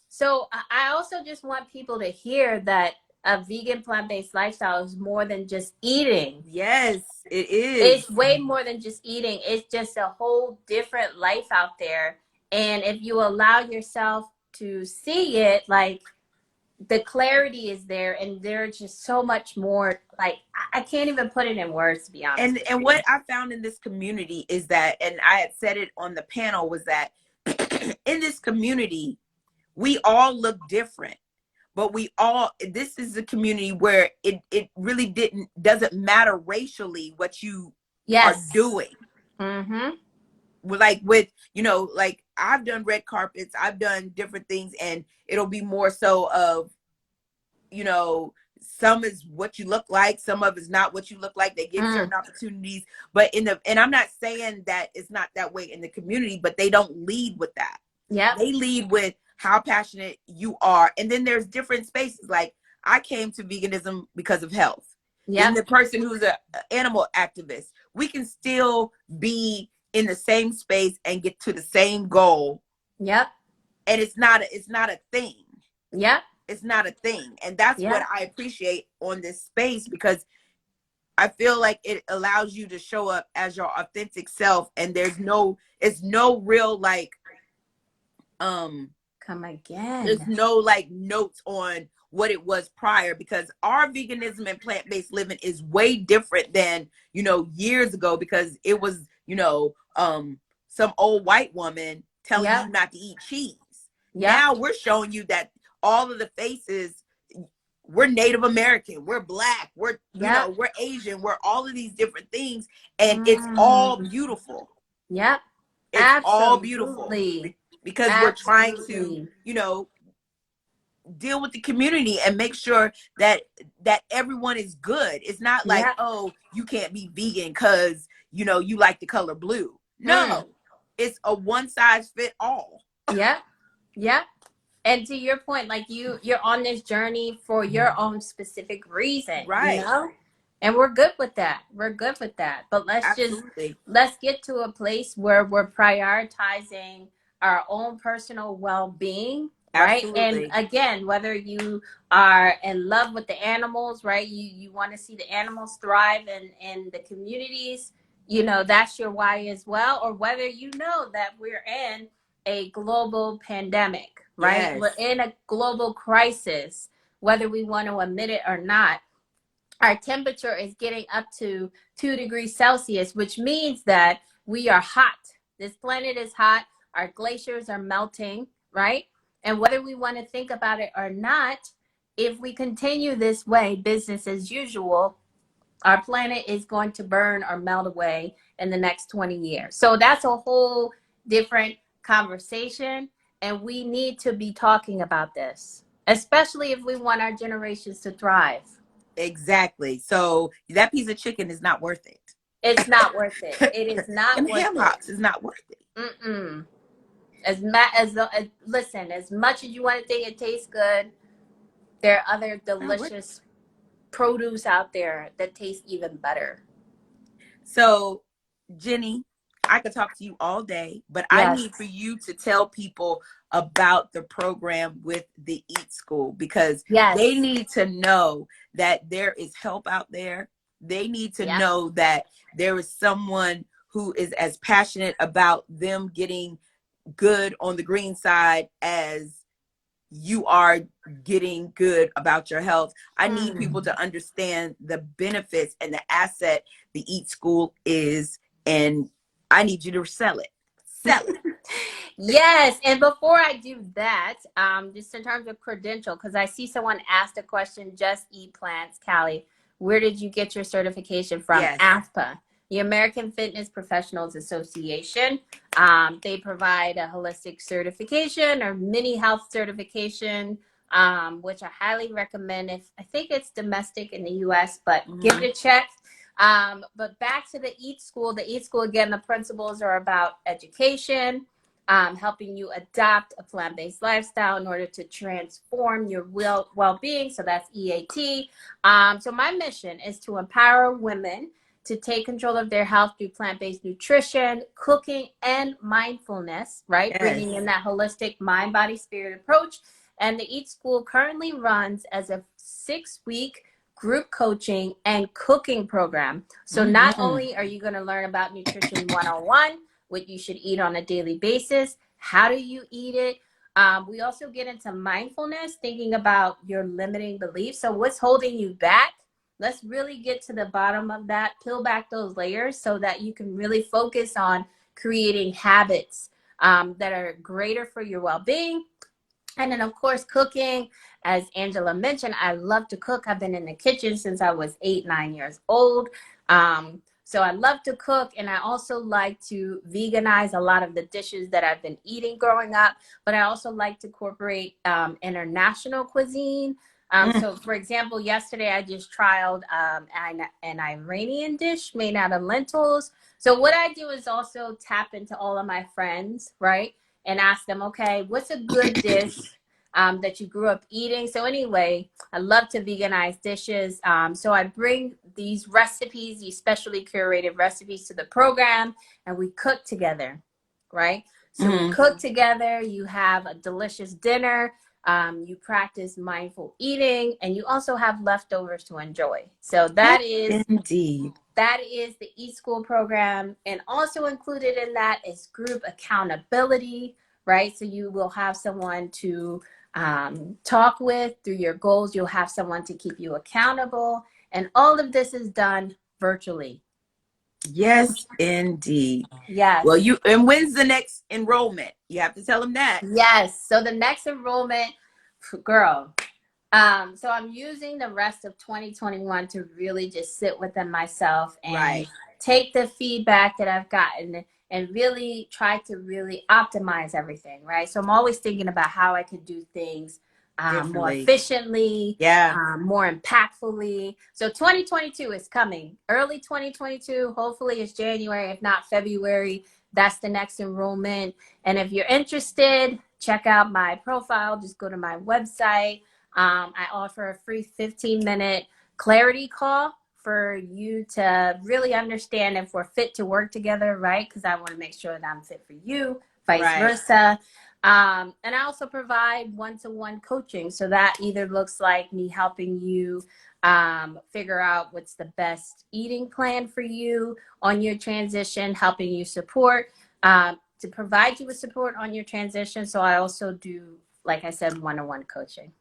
So I also just want people to hear that a vegan plant-based lifestyle is more than just eating. Yes, it is. It's way more than just eating. It's just a whole different life out there. And if you allow yourself to see it, like the clarity is there, and there's just so much more. Like I can't even put it in words, to be honest And with and you. what I found in this community is that, and I had said it on the panel, was that in this community, we all look different, but we all, this is a community where it really doesn't matter racially what you are Yes. doing. Mm-hmm. Like with, like I've done red carpets, I've done different things, and it'll be more so of, some is what you look like, some of it's not what you look like. They give Mm. certain opportunities, but and I'm not saying that it's not that way in the community, but they don't lead with that. Yep. They lead with how passionate you are. And then there's different spaces. Like I came to veganism because of health. Then Yep. the person who's a animal activist, we can still be in the same space and get to the same goal. Yep. And it's not a thing. Yep. It's not a thing. And that's what Yep. I appreciate on this space, because I feel like it allows you to show up as your authentic self, and it's no real like Come there's again. no like notes on what it was prior, because our veganism and plant-based living is way different than years ago, because it was some old white woman telling Yep. you not to eat cheese. Yep. Now we're showing you that all of the faces, we're Native American, we're Black, Yep. we're Asian, we're all of these different things, and it's all Mm. beautiful. Yep. It's all beautiful, Absolutely. because we're trying to Absolutely. deal with the community and make sure that everyone is good. It's not like, Yep. oh, you can't be vegan because you like the color blue. Mm. No, it's a one size fit all. Yep. Yep. And to your point, like you're on this journey for your own specific reason, Right. and we're good with that. We're good with that. But Absolutely. let's get to a place where we're prioritizing our own personal well-being, right? And Absolutely. again, whether you are in love with the animals, right? You want to see the animals thrive in the communities, that's your why as well, or whether that we're in a global pandemic, right? Yes. We're in a global crisis, whether we want to admit it or not. Our temperature is getting up to 2 degrees Celsius, which means that we are hot. This planet is hot. Our glaciers are melting, right? And whether we want to think about it or not, if we continue this way, business as usual, Our planet is going to burn or melt away in the next 20 years. So that's a whole different conversation. And we need to be talking about this, especially if we want our generations to thrive. Exactly. So that piece of chicken is not worth it. It's not worth it. It is Them not worth ham it. hocks is not worth it. Mm-mm. Listen, as much as you want to think it tastes good, there are other Not worth it. delicious produce out there that taste even better. So, Genny, I could talk to you all day, but I Yes. need for you to tell people about the program with the Eat School, because Yes. they need to know that there is help out there. They need to Yep. know that there is someone who is as passionate about them getting good on the green side as you are getting good about your health. I need people to understand the benefits and the asset the Eat School is, and I need you to sell it. Sell it. Yes, and before I do that, just in terms of credential, because I see someone asked a question, Just Eat Plants, Callie, where did you get your certification from? Yes. AFPA, the American Fitness Professionals Association. They provide a holistic certification or mini health certification, which I highly recommend. If I think it's domestic in the U.S., but give it a check. But back to the Eat School. The Eat School, again, the principles are about education, helping you adopt a plant-based lifestyle in order to transform your well-being. So that's EAT. So my mission is to empower women to take control of their health through plant-based nutrition, cooking, and mindfulness, right? Yes. Bringing in that holistic mind, body, spirit approach. And the Eat School currently runs as a 6-week group coaching and cooking program. So not only are you going to learn about nutrition 101, what you should eat on a daily basis, how do you eat it? We also get into mindfulness, thinking about your limiting beliefs. So what's holding you back? Let's really get to the bottom of that, peel back those layers so that you can really focus on creating habits that are greater for your well-being. And then, of course, cooking. As Angela mentioned, I love to cook. I've been in the kitchen since I was 8, 9 years old. So I love to cook, and I also like to veganize a lot of the dishes that I've been eating growing up. But I also like to incorporate international cuisine. So, for example, yesterday I just trialed an Iranian dish made out of lentils. So what I do is also tap into all of my friends, right? And ask them, okay, what's a good dish that you grew up eating? So anyway, I love to veganize dishes. So I bring these recipes, these specially curated recipes to the program, and we cook together, right? So we cook together, you have a delicious dinner, you practice mindful eating, and you also have leftovers to enjoy. So that is indeed. That is the Eat School program. And also included in that is group accountability, right? So you will have someone to talk with through your goals. You'll have someone to keep you accountable. And all of this is done virtually. Yes, indeed. Yes. Well, and when's the next enrollment? You have to tell them that. Yes. So the next enrollment, girl, so I'm using the rest of 2021 to really just sit within myself and take the feedback that I've gotten and really try to really optimize everything, right? So I'm always thinking about how I could do things more efficiently, more impactfully. So 2022 is coming. Early 2022, hopefully it's January, if not February. That's the next enrollment. And if you're interested, check out my profile. Just go to my website. I offer a free 15-minute clarity call for you to really understand if we're fit to work together, right? Because I want to make sure that I'm fit for you, vice versa. And I also provide one-to-one coaching. So that either looks like me helping you figure out what's the best eating plan for you on your transition, helping you support, to provide you with support on your transition. So I also do, like I said, one-on-one coaching.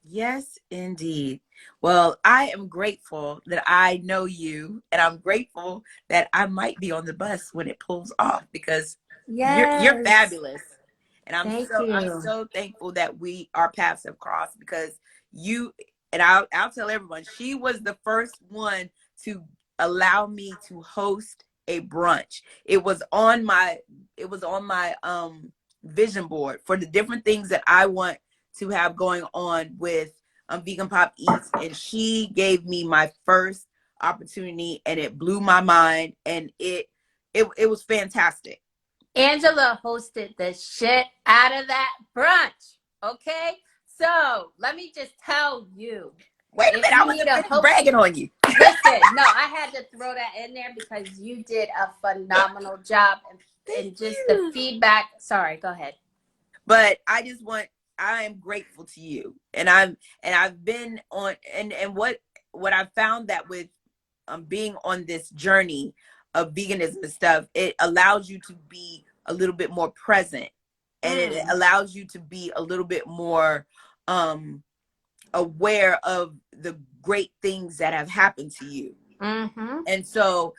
Yes, indeed. Well, I am grateful that I know you, and I'm grateful that I might be on the bus when it pulls off, because you're fabulous. And I'm so thankful that our paths have crossed, because you, and I'll tell everyone, she was the first one to allow me to host a brunch. It was on my vision board for the different things that I want to have going on with Vegan Pop Eats, and she gave me my first opportunity, and it blew my mind, and it was fantastic. Angela hosted the shit out of that brunch. Okay? So let me just tell you, Wait a if minute, I you need wasn't a finished host, bragging on you. listen, no, I had to throw that in there because you did a phenomenal job. Thank And just the you. feedback. Sorry, go ahead. But I am grateful to you, and I've been on, and what I found that with being on this journey of veganism and stuff, it allows you to be a little bit more present, and it Mm. allows you to be a little bit more um aware of the great things that have happened to you. Mm-hmm. And so,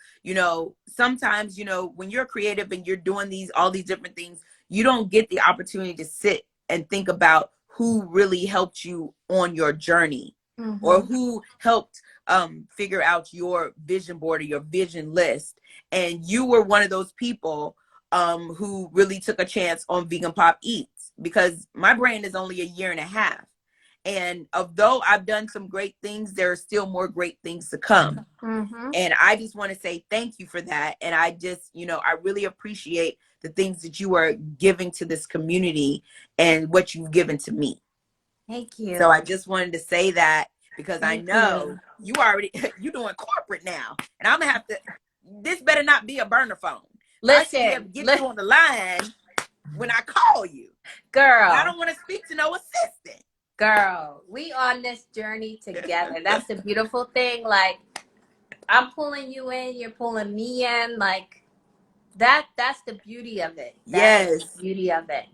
sometimes, when you're creative and you're doing all these different things, you don't get the opportunity to sit and think about who really helped you on your journey, or Mm-hmm. who helped figure out your vision board or your vision list. And you were one of those people who really took a chance on Vegan Pop Eats, because my brand is only a year and a half. And although I've done some great things, there are still more great things to come. Mm-hmm. And I just want to say thank you for that. And I just, I really appreciate the things that you are giving to this community and what you've given to me. Thank So I you. just wanted to say that, because I Thank know you. you already, you're doing corporate now. And I'm going to have to, this better not be a burner phone. I should be able to Listen, get you on the line when I call you. And I girl, don't want to speak to no assistant. girl, we on this journey together. That's the beautiful thing. Like, I'm pulling you in, you're pulling me in. Like, that's the beauty of it. That is the Yes. beauty of it.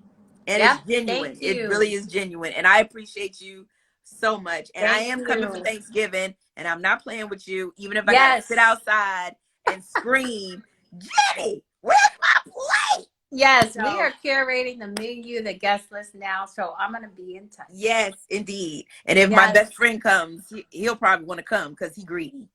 And it's Yep. Thank genuine. It you. really is genuine. And I appreciate you so much. And I Thank am coming for you. Thanksgiving, and I'm not playing with you, even if I got to sit Yes. outside and scream, Jenny, where's my plate? Yes, we So, are curating the menu, the guest list now. So I'm going to be in touch. yes, indeed. And if my Yes. best friend comes, he'll probably want to come because he's greedy.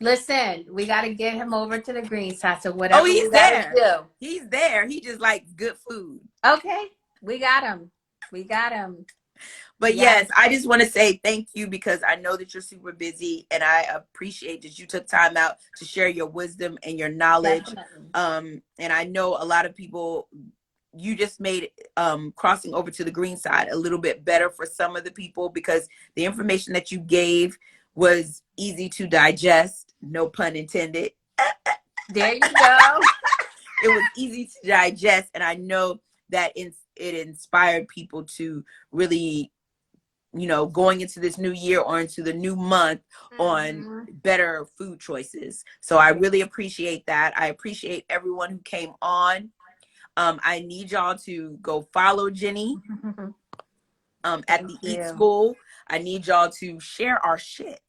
Listen, we got to get him over to the green side. So Oh, whatever we he's got to there. do. He's there. He just likes good food. Okay. We got him. We got him. But Yes. yes, I just want to say thank you, because I know that you're super busy, and I appreciate that you took time out to share your wisdom and your knowledge. Definitely. And I know a lot of people, you just made crossing over to the green side a little bit better for some of the people, because the information that you gave was easy to digest, no pun intended. There you go. It was easy to digest, and I know that it inspired people to really, going into this new year or into the new month on Mm-hmm. better food choices. So I really appreciate that. I appreciate everyone who came on. I need y'all to go follow Jenny at Thank the Eat you. School. I need y'all to share our shit.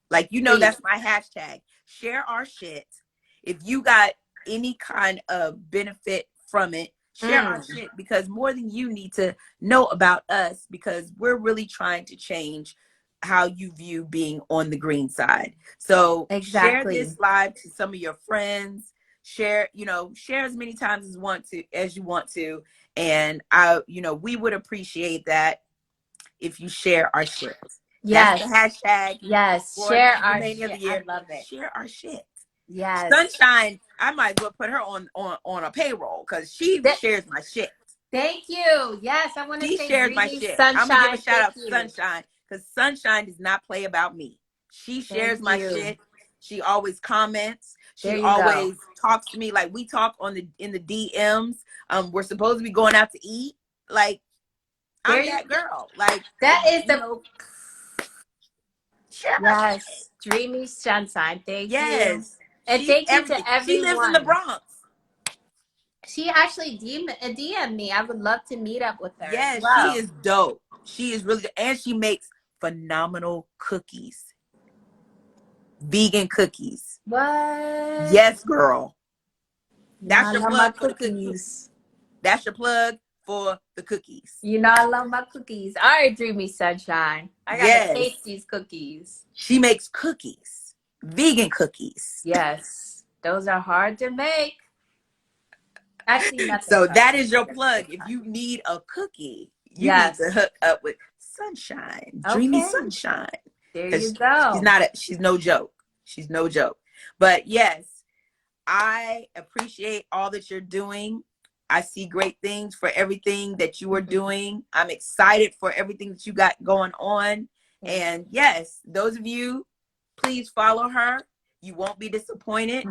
Like, Please. that's my hashtag. Share our shit. If you got any kind of benefit from it, share our shit, because more than you need to know about us, because we're really trying to change how you view being on the green side. So share Exactly. this live to some of your friends. Share, share as many times as you want to. And we would appreciate that if you share our shit. That's Yes. the hashtag Yes. for Share the our remaining of the shit. I year. love it. Share our shit. Yes. Sunshine, I might as well put her on a payroll, because she shares my shit. Thank you. Yes, I want to She say shares my greetings, shit. I'm gonna give a Sunshine. shout Thank out to you. Sunshine, because Sunshine does not play about me. She Thank shares my you. shit. She always comments. There She you go. always talks to me. Like, we talk in the DMs. We're supposed to be going out to eat. Like, There I'm you that girl. Like, That is the share my shit. yes. Dreamy Sunshine. Thank you. Yes. And She's thank you to everything. She lives in the everyone. Bronx. She actually DM'd me. I would love to meet up with her as Yes, she well. is dope. She is really, and she makes phenomenal cookies. Vegan cookies. What? Yes, girl. You know That's I your love my plug for the cookies. cookies. That's your plug for the cookies. You know I love my cookies. All right, Dreamy Sunshine. I gotta Yes. taste these cookies. She makes cookies. vegan cookies. Yes. Those are hard to make. Actually, nothing's So hard that to is make. your plug. If you need a cookie, you need to Yes. hook up with Sunshine, Dreamy Okay. Sunshine. There you Because go. she's no joke. She's no joke. But yes, I appreciate all that you're doing. I see great things for everything that you are doing. I'm excited for everything that you got going on. And yes, those of you, please follow her. You won't be disappointed.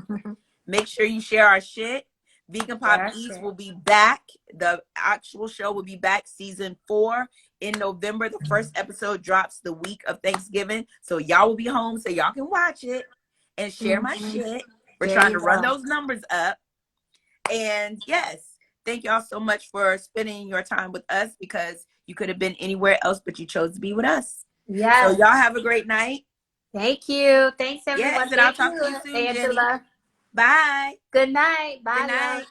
Make sure you share our shit. Vegan Pop Eats will be back. The actual show will be back season 4 in November. The first episode drops the week of Thanksgiving. So y'all will be home so y'all can watch it and share my shit. We're trying to run those numbers up. And yes, thank y'all so much for spending your time with us, because you could have been anywhere else, but you chose to be with us. Yes. So y'all have a great night. Thank you. Thanks, everyone. Yes, and I'll talk to you soon, Angela. Jenny. Bye. Good night. Bye, Good night. love.